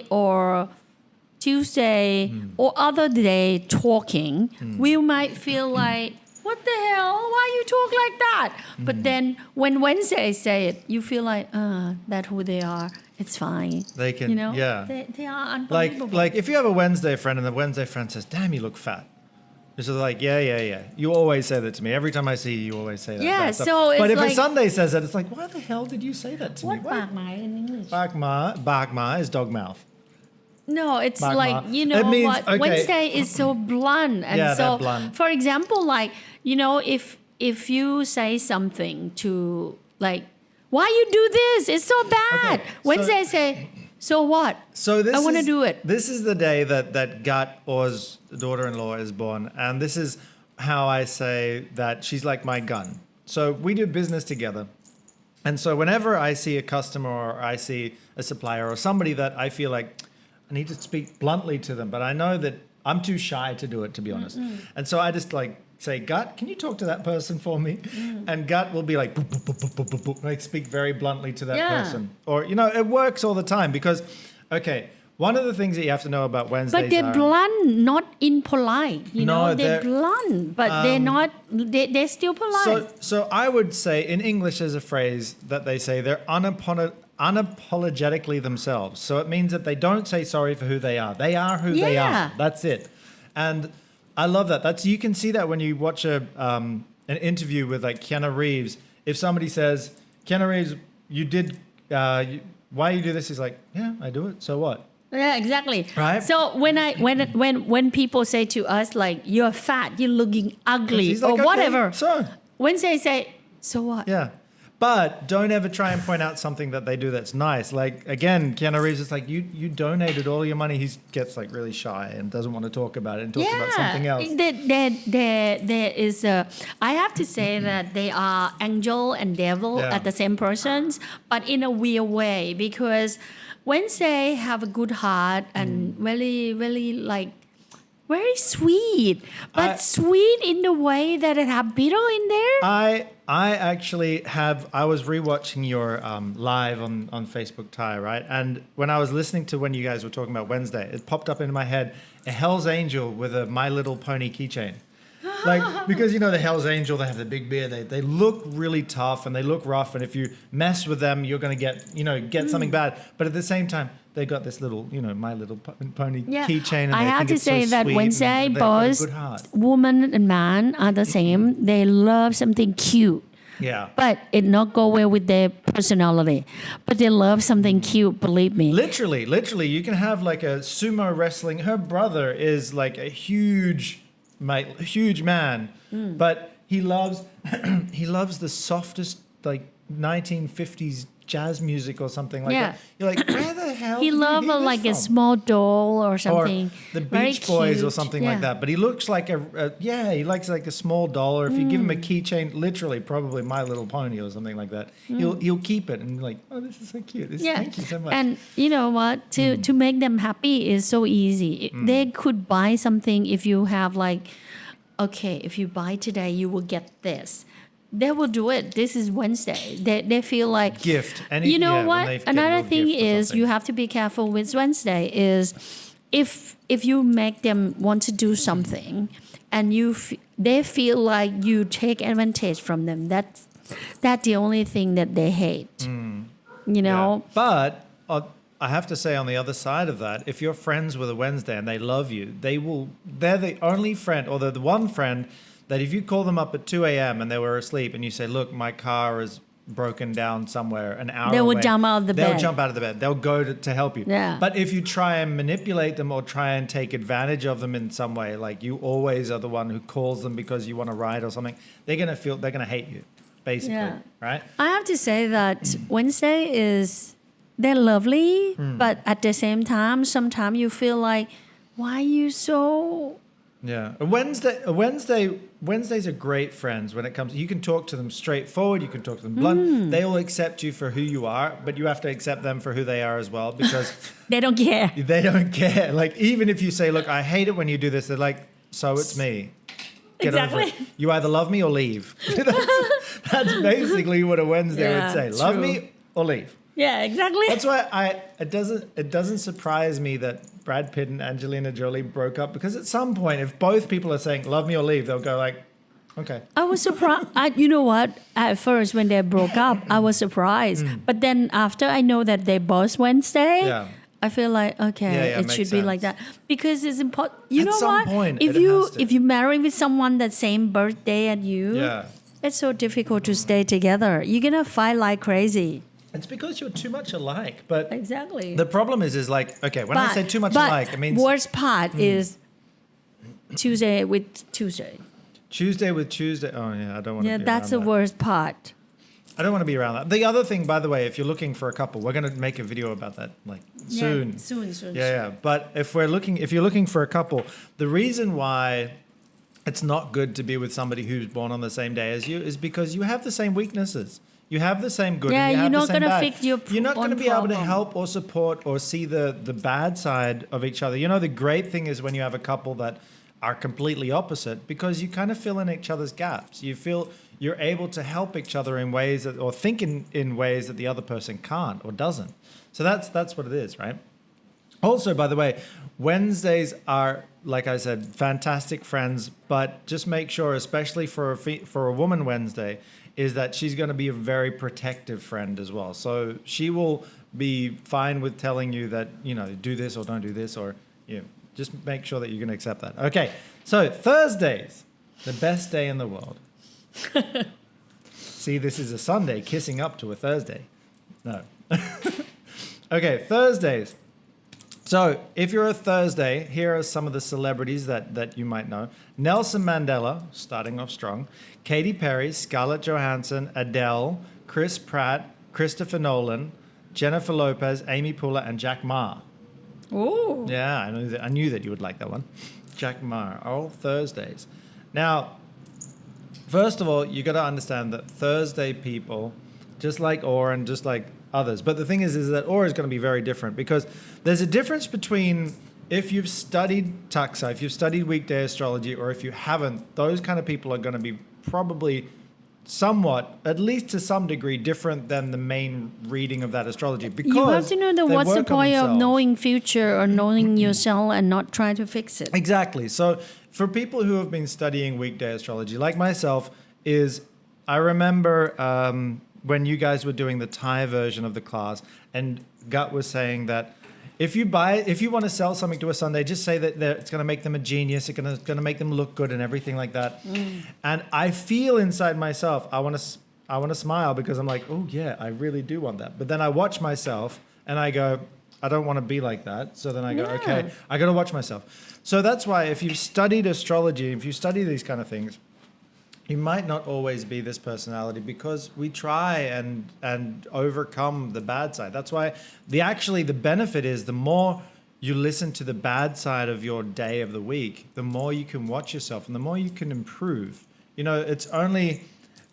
or Tuesday or other day talking, we might feel like, what the hell? Why you talk like that? But then when Wednesday say it, you feel like, that's who they are. It's fine. They can, They are unbelievable. Like if you have a Wednesday friend and the Wednesday friend says, damn, you look fat. It's just like, yeah. You always say that to me. Every time I see you always say that. Yeah, stuff. so it's but if like, a Sunday says that, it's like, why the hell did you say that to me? what bak mai in English? Bak ma is dog mouth. No, it's Bak like, ma. you know It means, what? okay. Wednesday is so blunt. And Yeah, so, they're blunt. for example, like, if you say something to, like, why you do this? It's so bad. Okay, Wednesday say, so what? So I want to do it. This is the day that Gut, Or's daughter-in-law, is born. And this is how I say that she's like my gun. So we do business together. And so whenever I see a customer or I see a supplier or somebody that I feel like I need to speak bluntly to them, but I know that I'm too shy to do it, to be honest. And so I just like say, Gut, can you talk to that person for me? And Gut will be like, boop, boop, boop, boop, boop, boop, like speak very bluntly to that person. Or, it works all the time because, okay, one of the things that you have to know about Wednesdays But they're blunt, not impolite. They're blunt, but they're not. They're still polite. So I would say in English there's a phrase that they say they're unapologetically themselves. So it means that they don't say sorry for who they are. They are who they are. That's it. And I love that. You can see that when you watch an interview with like Keanu Reeves. If somebody says, Keanu Reeves, you did, why you do this? He's like, yeah, I do it. So what? Yeah, exactly. Right? So when people say to us like you're fat, you're looking ugly He's or like, okay, whatever, so Wednesday say, so what? yeah. But don't ever try and point out something that they do that's nice. Like, again, Keanu Reeves is like, you donated all your money. He gets like really shy and doesn't want to talk about it and talks about something else. There is I have to say that they are angel and devil Yeah. at the same persons, but in a weird way because Wednesday have a good heart and very, very like very sweet, but sweet in the way that it have bitter in there. I actually I was rewatching your live on Facebook Thai, right? And when I was listening to when you guys were talking about Wednesday, it popped up into my head a Hell's Angel with a My Little Pony keychain. Like, because you know the Hell's Angel, they have the big beard, they look really tough and they look rough, and if you mess with them, you're going to get something bad. But at the same time, they got this little, My Little Pony keychain, and I have to say that Wednesday, both woman and man are the same. They love something cute. Yeah. But it not go well with their personality. But they love something cute, believe me. Literally, you can have like a sumo wrestling. Her brother is like a huge man, but he loves the softest like 1950s jazz music or something like that. You're like, where the hell? He loves like a small doll or something. Or the Beach Boys or something like that. But he looks like he likes like a small doll. Or if you give him a keychain, literally probably My Little Pony or something like that, he'll keep it and be like, oh, this is so cute. Thank you so much. And you know what? To make them happy is so easy. They could buy something if you have like, okay, if you buy today, you will get this. They will do it. This is Wednesday. They feel like gift. You know what? Another thing is you have to be careful with Wednesday is if you make them want to do something and they feel like you take advantage from them. That's the only thing that they hate. You know. Yeah. But I have to say on the other side of that, if you're friends with a Wednesday and they love you, they're the only friend or they're the one friend that if you call them up at 2 a.m. and they were asleep and you say, look, my car is broken down somewhere an hour away. They will jump out of the bed. They'll jump out of the bed. They'll go to help you. Yeah. But if you try and manipulate them or try and take advantage of them in some way, like you always are the one who calls them because you want to ride or something, they're going to hate you, basically, right? I have to say that Wednesday they're lovely, but at the same time, sometimes you feel like, why are you so... Yeah, Wednesdays are great friends when it comes. You can talk to them straightforward. You can talk to them blunt. They will accept you for who you are, but you have to accept them for who they are as well because they don't care. They don't care. Like even if you say, "Look, I hate it when you do this," they're like, "So it's me." Get over it. You either love me or leave. That's basically what a Wednesday would say. Love me or leave. Yeah, exactly. That's why it doesn't surprise me that Brad Pitt and Angelina Jolie broke up because at some point, if both people are saying love me or leave, they'll go like, okay. I was surprised. You know what? At first, when they broke up, I was surprised. But then after I know that they both Wednesday, I feel like okay, it should be like that because it's important. You know what? If you marry with someone that same birthday as you, it's so difficult to stay together. You're gonna fight like crazy. It's because you're too much alike. But exactly. The problem is like, okay, when I say too much alike, it means... worst part is Tuesday with Tuesday. Tuesday with Tuesday. Oh, yeah, I don't want to be around that's the worst part. I don't want to be around that. The other thing, by the way, if you're looking for a couple, we're going to make a video about that like soon. Soon. Yeah. But if you're looking for a couple, the reason why it's not good to be with somebody who's born on the same day as you is because you have the same weaknesses. You have the same good and you have the same bad. You're not going to fix You're not going to be able to help or support or see the bad side of each other. You know, the great thing is when you have a couple that are completely opposite because you kind of fill in each other's gaps. You feel you're able to help each other in ways that, or think in ways that the other person can't or doesn't. So that's what it is, right? Also, by the way, Wednesdays are, like I said, fantastic friends, but just make sure, especially for a woman Wednesday, is that she's going to be a very protective friend as well. So she will be fine with telling you that, do this or don't do this, or just make sure that you're going to accept that. Okay, so Thursdays, the best day in the world. See, this is a Sunday kissing up to a Thursday. No. Okay, Thursdays. So if you're a Thursday, here are some of the celebrities that you might know. Nelson Mandela, starting off strong. Katy Perry, Scarlett Johansson, Adele, Chris Pratt, Christopher Nolan, Jennifer Lopez, Amy Poehler, and Jack Ma. Oh. Yeah, I knew that you would like that one. Jack Ma, all Thursdays. Now, first of all, you got to understand that Thursday people, just like Or and just like others, but the thing is that Or is going to be very different because there's a difference between if you've studied Taxa, if you've studied Weekday Astrology, or if you haven't. Those kind of people are going to be probably somewhat, at least to some degree, different than the main reading of that astrology. Because you have to know that what's the point of themselves. knowing future or knowing yourself and not try to fix it. Exactly. So for people who have been studying Weekday Astrology, like myself, I remember when you guys were doing the Thai version of the class, and Gut was saying that if you want to sell something to a Sunday, just say that it's going to make them a genius, it's going to make them look good and everything like that. And I feel inside myself, I want to smile because I'm like, oh yeah, I really do want that. But then I watch myself and I go, I don't want to be like that. So then I go, okay, I got to watch myself. So that's why if you've studied astrology, if you study these kind of things, you might not always be this personality because we try and overcome the bad side. That's why the benefit is the more you listen to the bad side of your day of the week, the more you can watch yourself and the more you can improve. You know, it's only,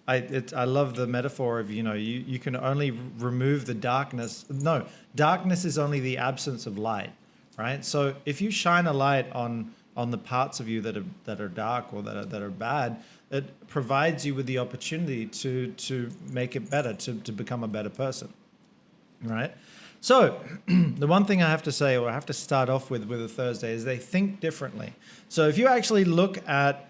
I love the metaphor of, you can only remove the darkness. No, darkness is only the absence of light, right? So if you shine a light on the parts of you that are dark or that are bad, it provides you with the opportunity to make it better, to become a better person, right? So the one thing I have to say, or I have to start off with a Thursday, is they think differently. So if you actually look at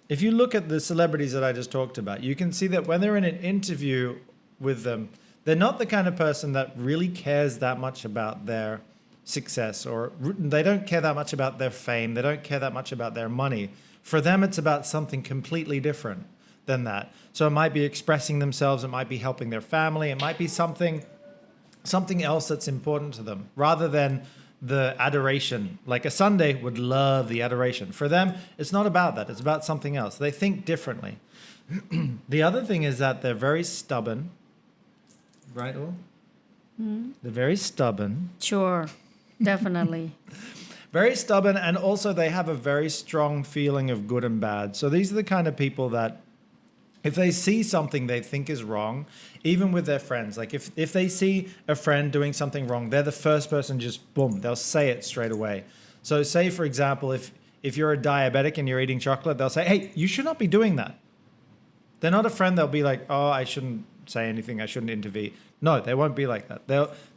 the celebrities that I just talked about, you can see that when they're in an interview with them, they're not the kind of person that really cares that much about their success, or they don't care that much about their fame. They don't care that much about their money. For them, it's about something completely different than that. So it might be expressing themselves. It might be helping their family. It might be something else that's important to them rather than the adoration. Like a Sunday would love the adoration. For them, it's not about that. It's about something else. They think differently. The other thing is that they're very stubborn. Right, Or? They're very stubborn. Sure, definitely. Very stubborn, and also they have a very strong feeling of good and bad. So these are the kind of people that if they see something they think is wrong, even with their friends, like if they see a friend doing something wrong, they're the first person, just boom, they'll say it straight away. So say, for example, if you're a diabetic and you're eating chocolate, they'll say, hey, you should not be doing that. They're not a friend. They'll be like, oh, I shouldn't say anything. I shouldn't intervene. No, they won't be like that.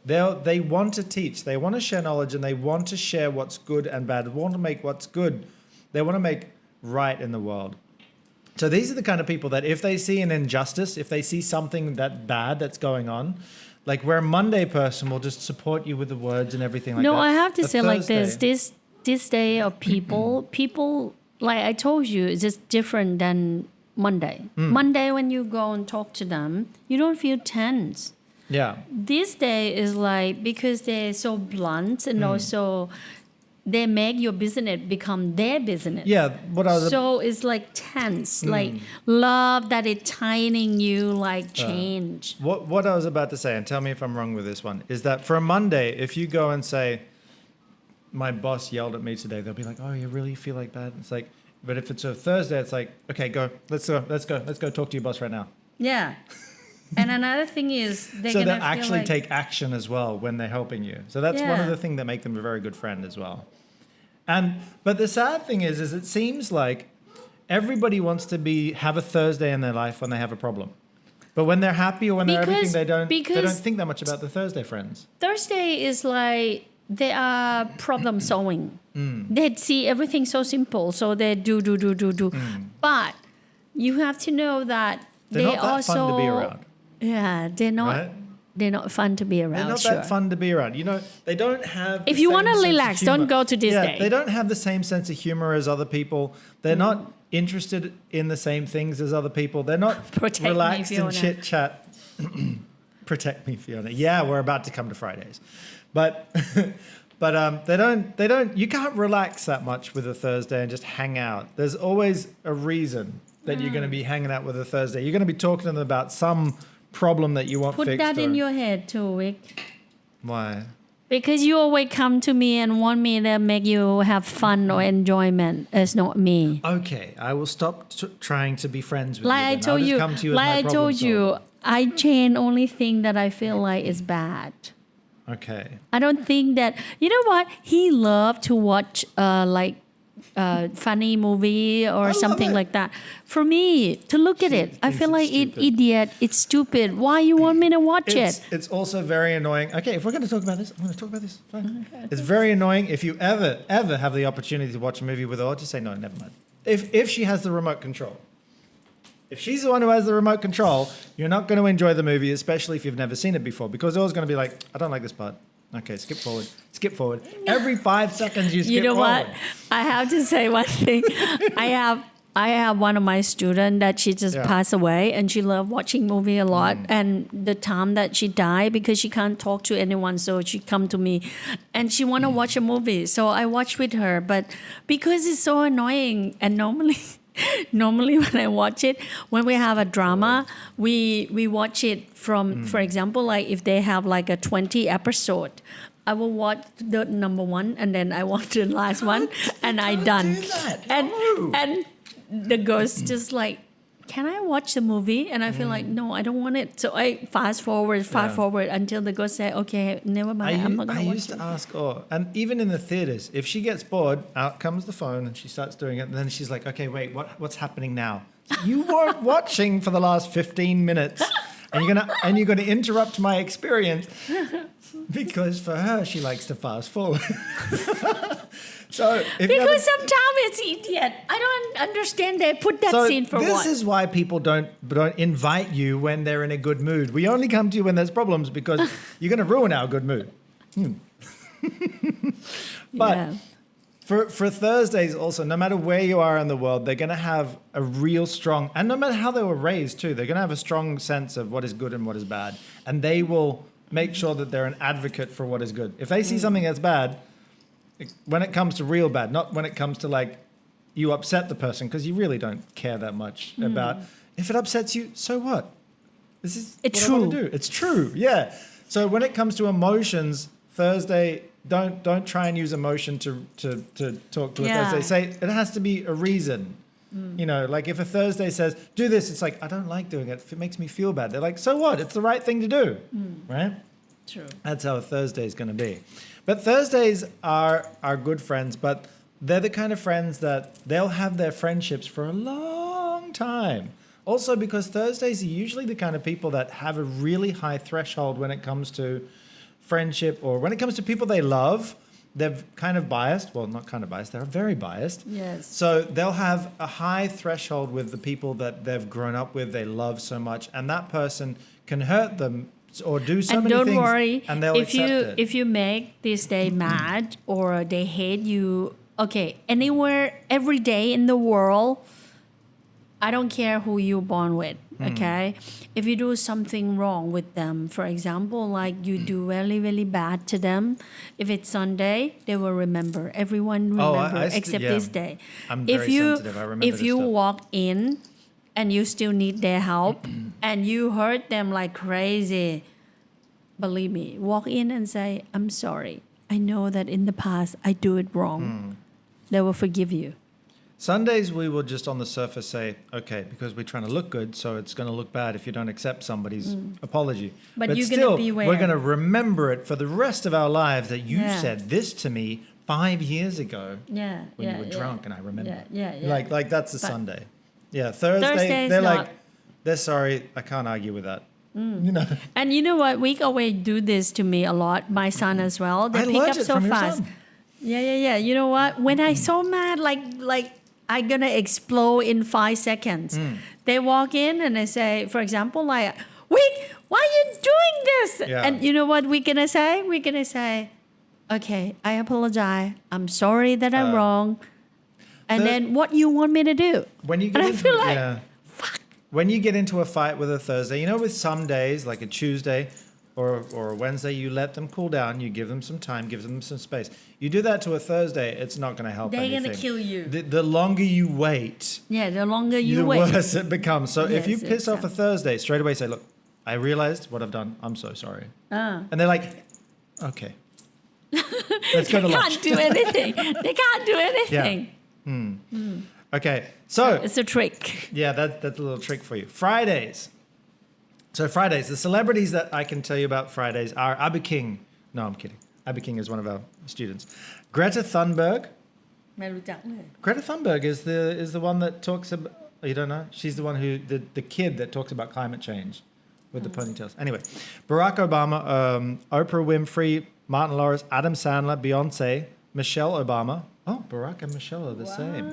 They want to teach. They want to share knowledge, and they want to share what's good and bad. They want to make what's good. They want to make right in the world. So these are the kind of people that if they see an injustice, if they see something that bad that's going on, like where a Monday person will just support you with the words and everything like that. No, I have to A say like Thursday- this day of people, like I told you, is just different than Monday. Monday, when you go and talk to them, you don't feel tense. Yeah. This day is like, because they're so blunt and also they make your business become their business. Yeah. So it's like tense, like love that is tightening you, like change. What I was about to say, and tell me if I'm wrong with this one, is that for a Monday, if you go and say, my boss yelled at me today, they'll be like, oh, you really feel like that? It's like, but if it's a Thursday, it's like, okay, go. Let's go talk to your boss right now. Yeah. And another thing is so they'll actually take action as well when they're helping you. So that's one of the things that make them a very good friend as well. But the sad thing is it seems like everybody wants to have a Thursday in their life when they have a problem. But when they're happy or when they're everything, they don't think that much about the Thursday friends. Thursday is like they are problem solving. They see everything so simple, so they do. But you have to know that they're not that fun to be around. Yeah, they're not. Right? They're not fun to be around. They're not that fun to be around. You know, they don't have. If you want to relax, don't go to this day. They don't have the same sense of humor as other people. They're not interested in the same things as other people. They're not relaxed and chit chat. Protect me, Fiona. Yeah, we're about to come to Fridays, but But you can't relax that much with a Thursday and just hang out. There's always a reason that you're going to be hanging out with a Thursday. You're going to be talking to them about some problem that you want Put fixed. that in your head too, Vic. Why? Because you always come to me and want me to make you have fun or enjoyment. It's not me. Okay, I will stop trying to be friends with Like you. I then. told I'll just you, come to you as like my I problem told you, solver. I change only thing that I feel like is bad. Okay. I don't think that, you know what? He loved to watch funny movie or love something it. like that. For me, to look at it, I thinks feel it's like it stupid. idiot. It's stupid. Why you want me to watch it? It's also very annoying. Okay, if we're going to talk about this, I'm going to talk about this. Fine. It's very annoying if you ever have the opportunity to watch a movie with her. Just say no, never mind. If she has the remote control. If she's the one who has the remote control, you're not going to enjoy the movie, especially if you've never seen it before, because they're always going to be like, I don't like this part. Okay, skip forward. Skip forward. Every 5 seconds you skip You know forward. what? I have to say one thing. I have one of my students that she just passed away, and she loved watching movie a lot. And the time that she died, because she can't talk to anyone, so she come to me, and she want to watch a movie. So I watch with her, but because it's so annoying, and normally when I watch it, when we have a drama, we watch it from, for example, like if they have like a 20 episode, I will watch the number 1 and then I watch the last one and I done. do that. And No. and the girl's just like, can I watch the movie? And I feel like, no, I don't want it. So I fast forward until the girl say, okay, never mind, I'm not going I to watch used it. to ask, and even in the theaters, if she gets bored, out comes the phone and she starts doing it. And then she's like, okay, wait, what's happening now? You weren't watching for the last 15 minutes. And you're gonna interrupt my experience because for her, she likes to fast forward. So Because sometimes it's idiot. I don't understand they put that scene for this what. is why people don't invite you when they're in a good mood. We only come to you when there's problems because you're going to ruin our good mood. But Yeah. for Thursdays also, no matter where you are in the world, they're going to have a real strong, and no matter how they were raised too, they're going to have a strong sense of what is good and what is bad. And they will make sure that they're an advocate for what is good. If they see something that's bad, when it comes to real bad, not when it comes to like you upset the person, because you really don't care that much about. If it upsets you, so what? This is It's what I want true. to do. It's true, yeah. So when it comes to emotions, Thursday, don't try and use emotion to talk to a Yeah. Thursday. Say it has to be a reason. You know, like if a Thursday says, do this, it's like, I don't like doing it. It makes me feel bad. They're like, so what? It's the right thing to do, right? True. That's how a Thursday is going to be. But Thursdays are good friends, but they're the kind of friends that they'll have their friendships for a long time. Also because Thursdays are usually the kind of people that have a really high threshold when it comes to friendship or when it comes to people they love. They're kind of biased. Well, not kind of biased. They're very biased. Yes. So they'll have a high threshold with the people that they've grown up with, they love so much, and that person can hurt them or do so And many don't things, worry, and they'll accept it. if you make this day mad or they hate you, okay, anywhere, every day in the world, I don't care who you're born with, okay? If you do something wrong with them, for example, like you do really, really bad to them, if it's Sunday, they will remember. Everyone remember except this day. I'm very sensitive. I remember If this you stuff. walk in and you still need their help and you hurt them like crazy, believe me, walk in and say, I'm sorry. I know that in the past I do it wrong. They will forgive you. Sundays, we will just on the surface say, okay, because we're trying to look good, so it's going to look bad if you don't accept somebody's apology. But you're still, gonna beware. we're going to remember it for the rest of our lives that you Yeah. said this to me 5 years ago Yeah, when you were drunk, and I remember. Yeah. Like that's a But Sunday. Yeah, Thursday, Thursday's they're not. like, they're sorry, I can't argue with that. You know, And you know what? We always do this to me a lot. My son as well. They I pick learned up it so from your fast. son. Yeah. You know what? When I so mad, like I gonna explode in 5 seconds. They walk in and they say, for example, like, wait, why are you doing this? Yeah. And you know what we're gonna say? We're gonna say, okay, I apologize. I'm sorry that I'm wrong. And the- then what you want me to do? when you get And I into, feel like, when you get into a fight with a Thursday, you know, with some days, like a Tuesday, or a Wednesday, you let them cool down, you give them some time, give them some space. You do that to a Thursday, it's not going to help anything. They're going to kill you. The longer you wait, The longer you the wait. worse it becomes. So if you Yes, piss off a exactly. Thursday, straight away say, look, I realized what I've done. I'm so sorry. And they're like, okay. Let's go to They lunch. can't do anything. They can't do anything. Okay, so It's a trick. yeah, that's a little trick for you. Fridays. So Fridays, the celebrities that I can tell you about Fridays are Abby King. No, I'm kidding. Abby King is one of our students. Greta Thunberg. ไม่รู้จักเลย Greta Thunberg is the one that talks about. You don't know? She's the one who the kid that talks about climate change with the ponytails. Anyway, Barack Obama, Oprah Winfrey, Martin Lawrence, Adam Sandler, Beyonce, Michelle Obama. Oh, Barack and Michelle are the same.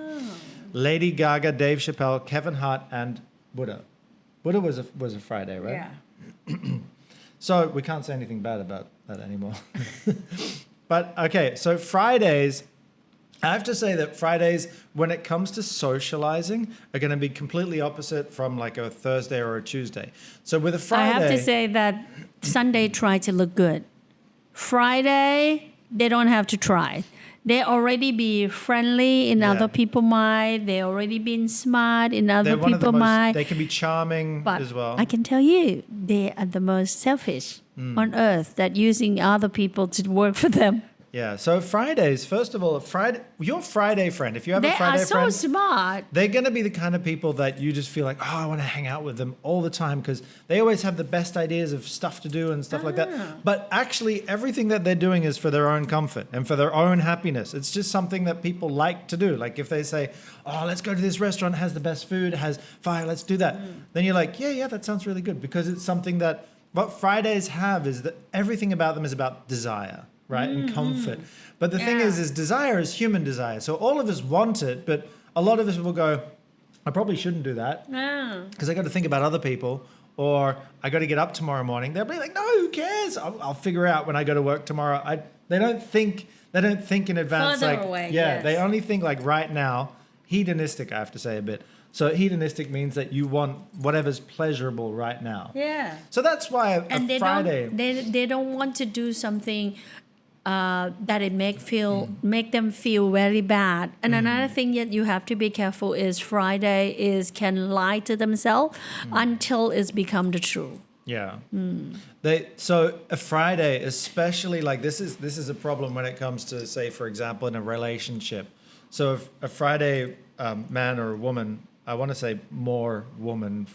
Lady Gaga, Dave Chappelle, Kevin Hart, and Buddha. Buddha was a Friday, right? Yeah. So we can't say anything bad about that anymore. But okay, so Fridays, I have to say that Fridays, when it comes to socializing, are going to be completely opposite from like a Thursday or a Tuesday. So with a I Friday, have to say that Sunday try to look good. Friday, they don't have to try. They already be friendly in Yeah. other people's mind. They already been smart in other they're one of the people's most, mind. they can be charming But as well. I can tell you, they are the most selfish on earth that using other people to work for them. Yeah. So Fridays, first of all, your Friday friend, if you have They a Friday are so friend, smart. they're going to be the kind of people that you just feel like, oh, I want to hang out with them all the time because they always have the best ideas of stuff to do and stuff like that. But actually, everything that they're doing is for their own comfort and for their own happiness. It's just something that people like to do. Like if they say, oh, let's go to this restaurant, it has the best food, it has fire, let's do that. Then you're like, yeah, that sounds really good because it's something that what Fridays have is that everything about them is about desire, right? And comfort. But the thing is desire is human desire. So all of us want it, but a lot of us will go, I probably shouldn't do that because I got to think about other people, or I got to get up tomorrow morning. They'll be like, no, who cares? I'll figure out when I go to work tomorrow. They don't think in advance. Further like, away, yeah, yes. they only think like right now. Hedonistic, I have to say a bit. So hedonistic means that you want whatever's pleasurable right now. Yeah. So that's why And a Friday. they don't want to do something that it make them feel very bad. And another thing that you have to be careful is Friday can lie to themselves until it's become the truth. Yeah. So a Friday, especially like this is a problem when it comes to, say, for example, in a relationship. So if a Friday man or a woman, I want to say more woman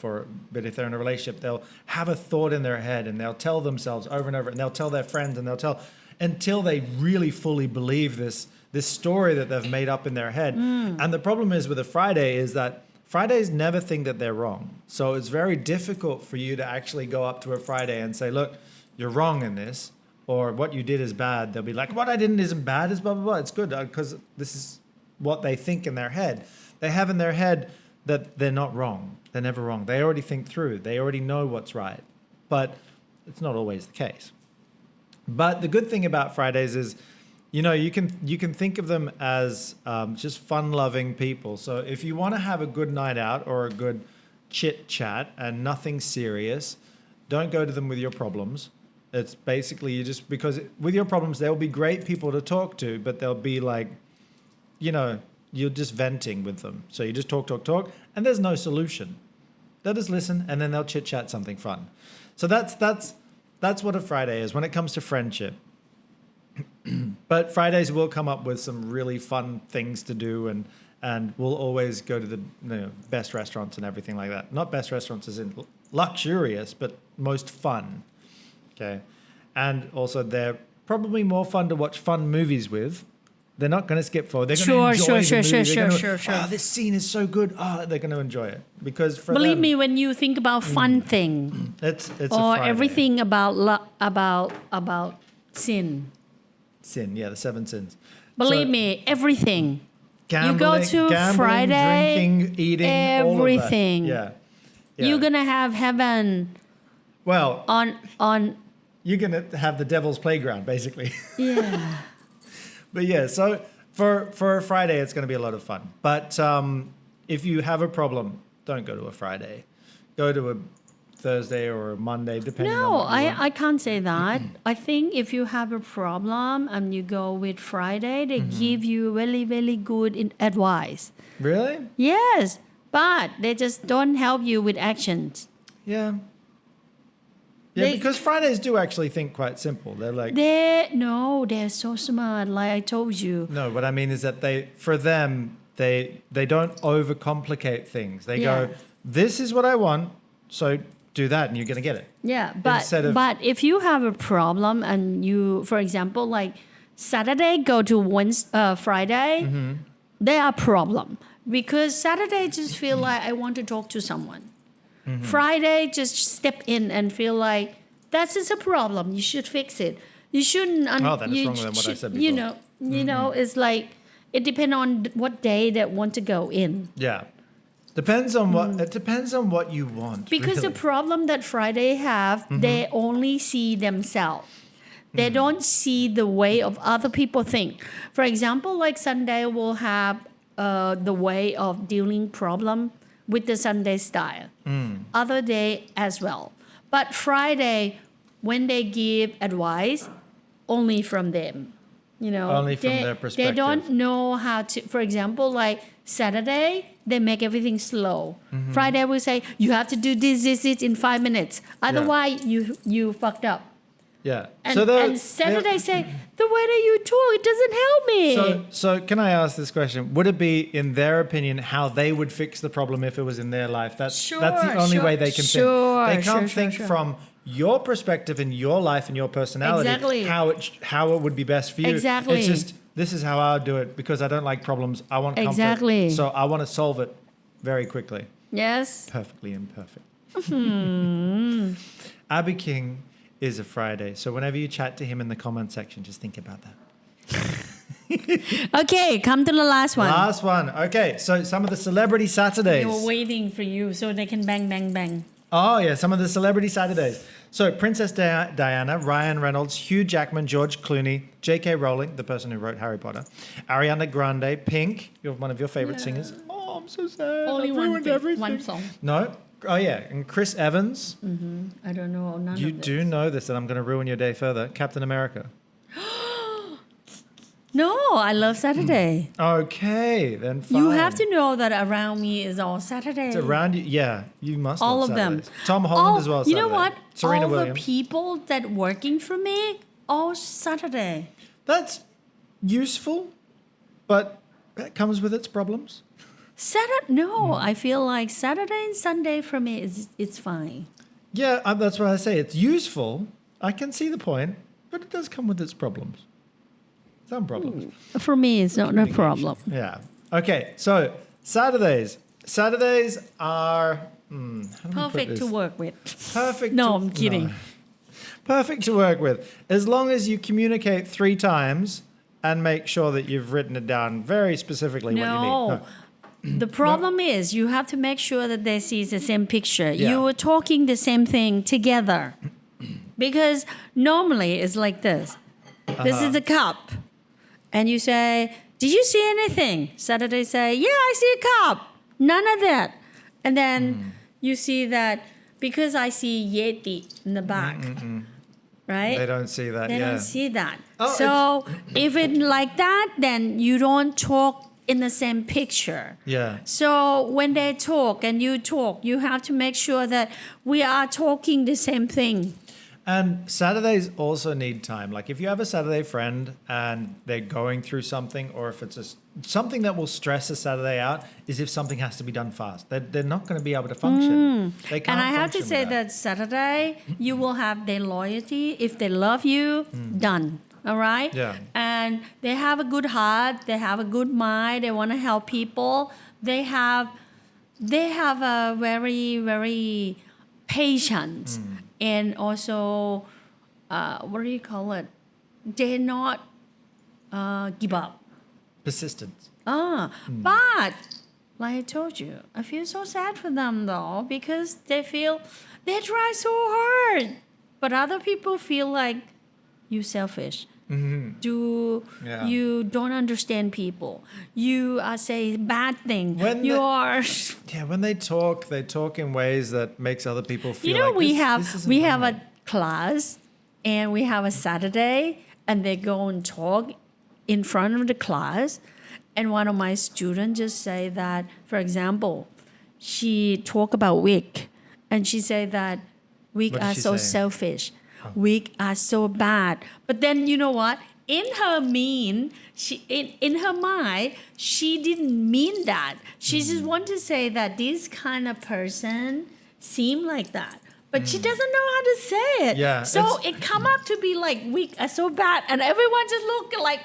but if they're in a relationship, they'll have a thought in their head and they'll tell themselves over and over, and they'll tell their friends and they'll tell until they really fully believe this story that they've made up in their head. And the problem is with a Friday is that Fridays never think that they're wrong. So it's very difficult for you to actually go up to a Friday and say, look, you're wrong in this, or what you did is bad. They'll be like, what I did isn't bad, it's blah, blah, blah. It's good because this is what they think in their head. They have in their head that they're not wrong. They're never wrong. They already think through. They already know what's right. But it's not always the case. But the good thing about Fridays is, you can think of them as just fun-loving people. So if you want to have a good night out or a good chit-chat and nothing serious, don't go to them with your problems. It's basically because with your problems, they'll be great people to talk to, but they'll be like, you're just venting with them. So you just talk, and there's no solution. They'll just listen, and then they'll chit-chat something fun. So that's what a Friday is when it comes to friendship. But Fridays will come up with some really fun things to do, and we'll always go to the best restaurants and everything like that. Not best restaurants as in luxurious, but most fun. Okay. And also they're probably more fun to watch fun movies with. They're not going to skip forward. They're going to enjoy the movie. Sure. Oh, this scene is so good. Oh, they're going to enjoy it because for Believe them, me, when you think about fun thing it's or a Friday. everything about sin. Sin, yeah, the 7 sins. Believe So, me, everything. Gambling, You go to gambling, Friday, drinking, eating, everything. all of that. Yeah. You're gonna have heaven Well, on. you're going to have the devil's playground, basically. Yeah. But yeah, so for a Friday, it's going to be a lot of fun. But if you have a problem, don't go to a Friday. Go to Thursday or a Monday, depending on No, what you want. I can't say that. I think if you have a problem and you go with Friday, they give you really, really good advice. Really? Yes, but they just don't help you with actions. Yeah. Yeah, They- because Fridays do actually think quite simple. They're like, They're so smart, like I told you. no, what I mean is that for them, they don't overcomplicate things. They Yeah. go, this is what I want, so do that and you're going to get it. Yeah, Instead of- but if you have a problem and you, for example, like Saturday go to Friday, there are problem because Saturday just feel like I want to talk to someone. Friday just step in and feel like that is a problem. You should fix it. You shouldn't. Oh, that is wrong than what I said before. You know, it's like it depends on what day that want to go in. Yeah. Depends on what it depends on what you want. Because really. the problem that Friday have, they only see themselves. They don't see the way of other people think. For example, like Sunday will have the way of dealing problem with the Sunday style. Other day as well. But Friday, when they give advice, only from them. You know, Only from their They perspective. don't know how to, for example, like Saturday, they make everything slow. Friday will say, you have to do this in 5 minutes. Otherwise, you fucked up. Yeah. And Saturday say, the way that you talk, it doesn't help me. So can I ask this question? Would it be, in their opinion, how they would fix the problem if it was in their life? That's the only way they can think. They can't think from your perspective in your life and your personality Exactly. how it would be best for you. Exactly. It's just, this is how I would do it because I don't like problems. I want comfort. Exactly. So I want to solve it very quickly. Yes. Perfectly imperfect. Abby King is a Friday. So whenever you chat to him in the comment section, just think about that. Okay, come to the last one. Last one. Okay, so some of the celebrity Saturdays. They were waiting for you so they can bang, bang, bang. Oh, yeah, some of the celebrity Saturdays. So Princess Diana, Ryan Reynolds, Hugh Jackman, George Clooney, J.K. Rowling, the person who wrote Harry Potter, Ariana Grande, Pink, you're one of your favorite singers. Oh, I'm so sad. Only I've ruined everything. one song. No? Oh, yeah, and Chris Evans. I don't know none You of this. do know this, and I'm going to ruin your day further. Captain America. No, I love Saturday. Okay, then fine. You have to know that around me is all Saturday. It's around you. Yeah, you must all love of them. Saturdays. Tom Holland as well. You know Saturday. what? Serena all Williams. the people that working for me, all Saturday. That's useful, but that comes with its problems. No, I feel like Saturday and Sunday for me it's fine. Yeah, that's what I say. It's useful. I can see the point, but it does come with its problems. Some problems. For me, it's not a problem. Yeah. Okay, so Saturdays. Saturdays are how do we put Perfect to this? work with. Perfect. No, to, I'm kidding. no. Perfect to work with, as long as you communicate 3 times and make sure that you've written it down very specifically what you need. No. The problem is you have to make sure that they see the same picture. Yeah. You are talking the same thing together. Because normally it's like this. This is a cup. And you say, did you see anything? Saturday say, yeah, I see a cup. None of that. And then you see that because I see Yeti in the back. Right? They don't see that. They yeah. don't see that. Oh, so if it like that, then you don't talk in the same picture. Yeah. So when they talk and you talk, you have to make sure that we are talking the same thing. And Saturdays also need time. Like if you have a Saturday friend and they're going through something, or if it's something that will stress a Saturday out, is if something has to be done fast. They're not going to be able to function. They can't And I have to function say with that Saturday, you will have their loyalty. If they love you, done. All right? Yeah. And they have a good heart. They have a good mind. They want to help people. They have a very, very patient and also, what do you call it? They're not give up. persistence. But like I told you, I feel so sad for them though because they feel they try so hard, but other people feel like you selfish. Yeah. You don't understand people. You are saying bad thing. When You the- are. Yeah, when they talk in ways that makes other people feel You know, like this isn't we have right. a class, and we have a Saturday, and they go and talk in front of the class, and one of my students just say that, for example, she talk about Vick, and she say that Vick What did are she so say? selfish, Vick are so bad. But then you know what? In her in her mind, she didn't mean that. She just want to say that this kind of person seem like that. But she doesn't know how to say it. Yeah, So it's- it come up to be like Vick are so bad, and everyone just look like,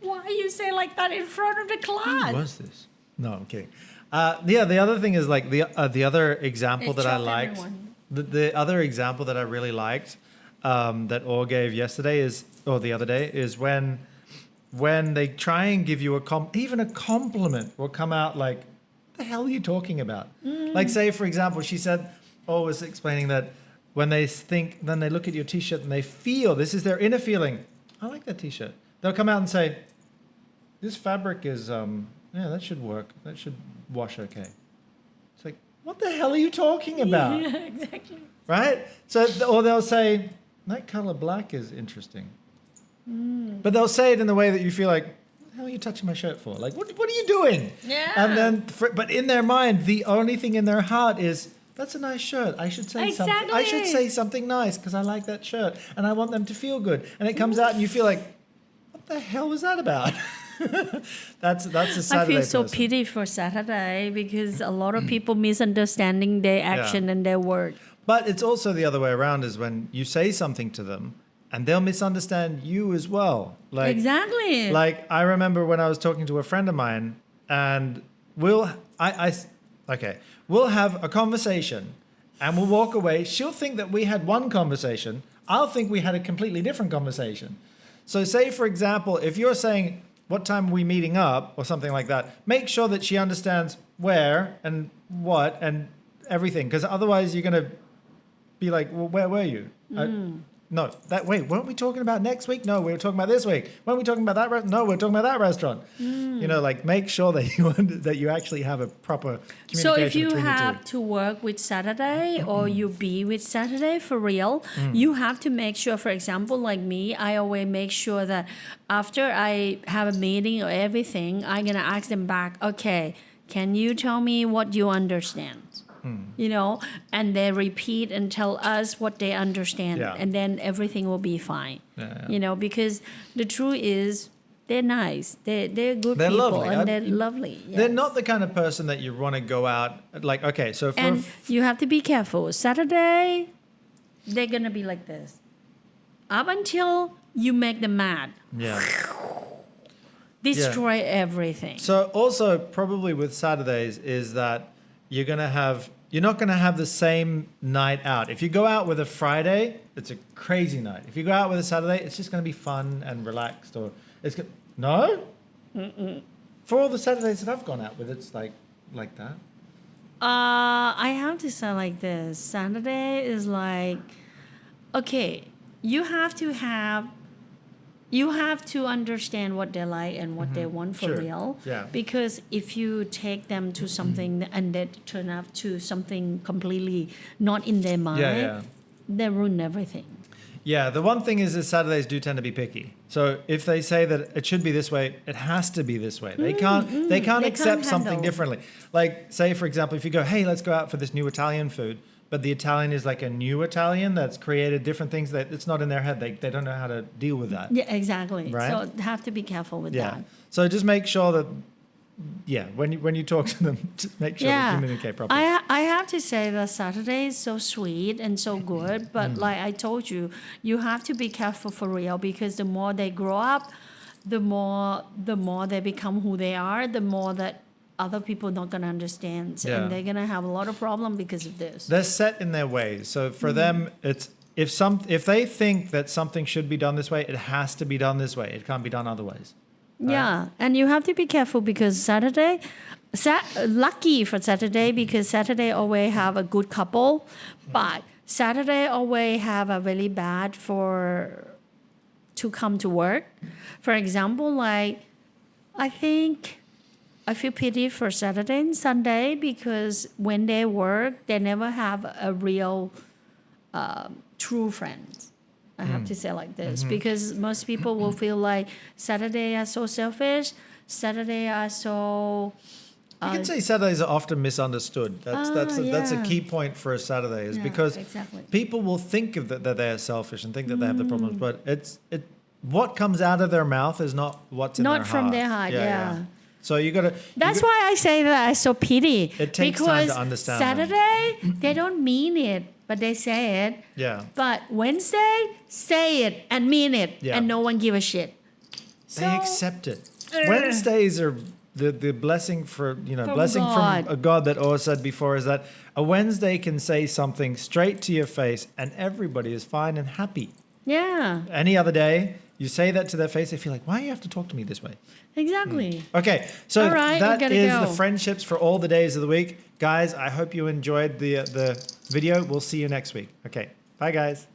why you say like that in front of the class? Who was this? No, I'm kidding. Yeah, the other thing is like the other example It that I shocked liked. everyone. The other example that I really liked that Or gave yesterday or the other day is when they try and give you even a compliment will come out like, what the hell are you talking about? Like say for example, she said, Or was explaining that when then they look at your t-shirt and they feel, this is their inner feeling, I like that t-shirt. They'll come out and say, this fabric is yeah, that should work. That should wash okay. It's like, what the hell are you talking about? Yeah, exactly. Right? So, or they'll say, that color black is interesting. But they'll say it in the way that you feel like, what the hell are you touching my shirt for? Like, what are you doing? Yeah. And then, but in their mind, the only thing in their heart is, that's a nice shirt. I should say something. I should Exactly. say something nice because I like that shirt and I want them to feel good. And it comes out and you feel like, what the hell was that about? that's a Saturday I feel so person. pity for Saturday because a lot of people misunderstanding their action and their word. But it's also the other way around is when you say something to them and they'll misunderstand you as well. Like, Exactly. Like I remember when I was talking to a friend of mine and we'll have a conversation and we'll walk away. She'll think that we had one conversation. I'll think we had a completely different conversation. So say, for example, if you're saying, what time are we meeting up or something like that, make sure that she understands where and what and everything. Because otherwise you're going to be like, well, where were you? No, weren't we talking about next week? No, we were talking about this week. Weren't we talking about that? No, we're talking about that restaurant. You know, like make sure that you actually have a proper communication So if you between the two. have to work with Saturday or you be with Saturday for real, you have to make sure, for example, like me, I always make sure that after I have a meeting or everything, I'm going to ask them back, okay, can you tell me what you understand? You know, and they repeat and tell us what they understand, Yeah. and then everything will be fine. Yeah. You know, because the truth is, they're nice, they're good They're people, lovely. and they're lovely. They're yes. not the kind of person that you want to go out like. Okay, so And you have to be careful. Saturday, they're gonna be like this, up until you make them mad, yeah. destroy everything. So also probably with Saturdays is that you're not gonna have the same night out. If you go out with a Friday, it's a crazy night. If you go out with a Saturday, it's just gonna be fun and relaxed. Or no. For all the Saturdays that I've gone out with, it's like that. I have to say like this. Saturday is like, okay, you have to understand what they like and what they want for Sure. real. Yeah. Because if you take them to something and they turn out to something completely not in their mind, Yeah. they ruin everything. Yeah, the one thing is Saturdays do tend to be picky. So if they say that it should be this way, it has to be this way. They can't They accept can't something handle. differently. Like say for example, if you go, "Hey, let's go out for this new Italian food," but the Italian is like a new Italian that's created different things that it's not in their head. They don't know how to deal with that. Yeah, exactly. Right? So have to be careful with Yeah. that. So just make sure that when you talk to them, just make sure you communicate properly. I have to say that Saturday is so sweet and so good, but like I told you, you have to be careful for real because the more they grow up, the more they become who they are, the more that other people not gonna understand, Yeah. and they're gonna have a lot of problem because of this. They're set in their ways. So for them, it's if they think that something should be done this way, it has to be done this way. It can't be done otherwise. Yeah, and you have to be careful because Saturday, lucky for Saturday because Saturday always have a good couple, but Saturday always have a really bad for to come to work. For example, like I think I feel pity for Saturday and Sunday because when they work, they never have a real true friends. I have to say like this because most people will feel like Saturday are so selfish. Saturday are so. You can say Saturdays are often misunderstood. That's a key point for a Saturday is because exactly. people will think of that they are selfish and think that they have the problems, but what comes out of their mouth is not what's in their heart. Not from their heart, yeah. So you got to. That's why I say that I so pity. It takes time to understand Saturday they don't mean it, but they say it. Yeah. But Wednesday, say it and mean it, and no one give a shit. They accept it. Wednesdays are the blessing from a God that Or said before is that a Wednesday can say something straight to your face and everybody is fine and happy. Yeah. Any other day, you say that to their face, they feel like, why do you have to talk to me this way? Exactly. Okay, so that is go. the friendships for all the days of the week. Guys, I hope you enjoyed the video. We'll see you next week. Okay, bye guys.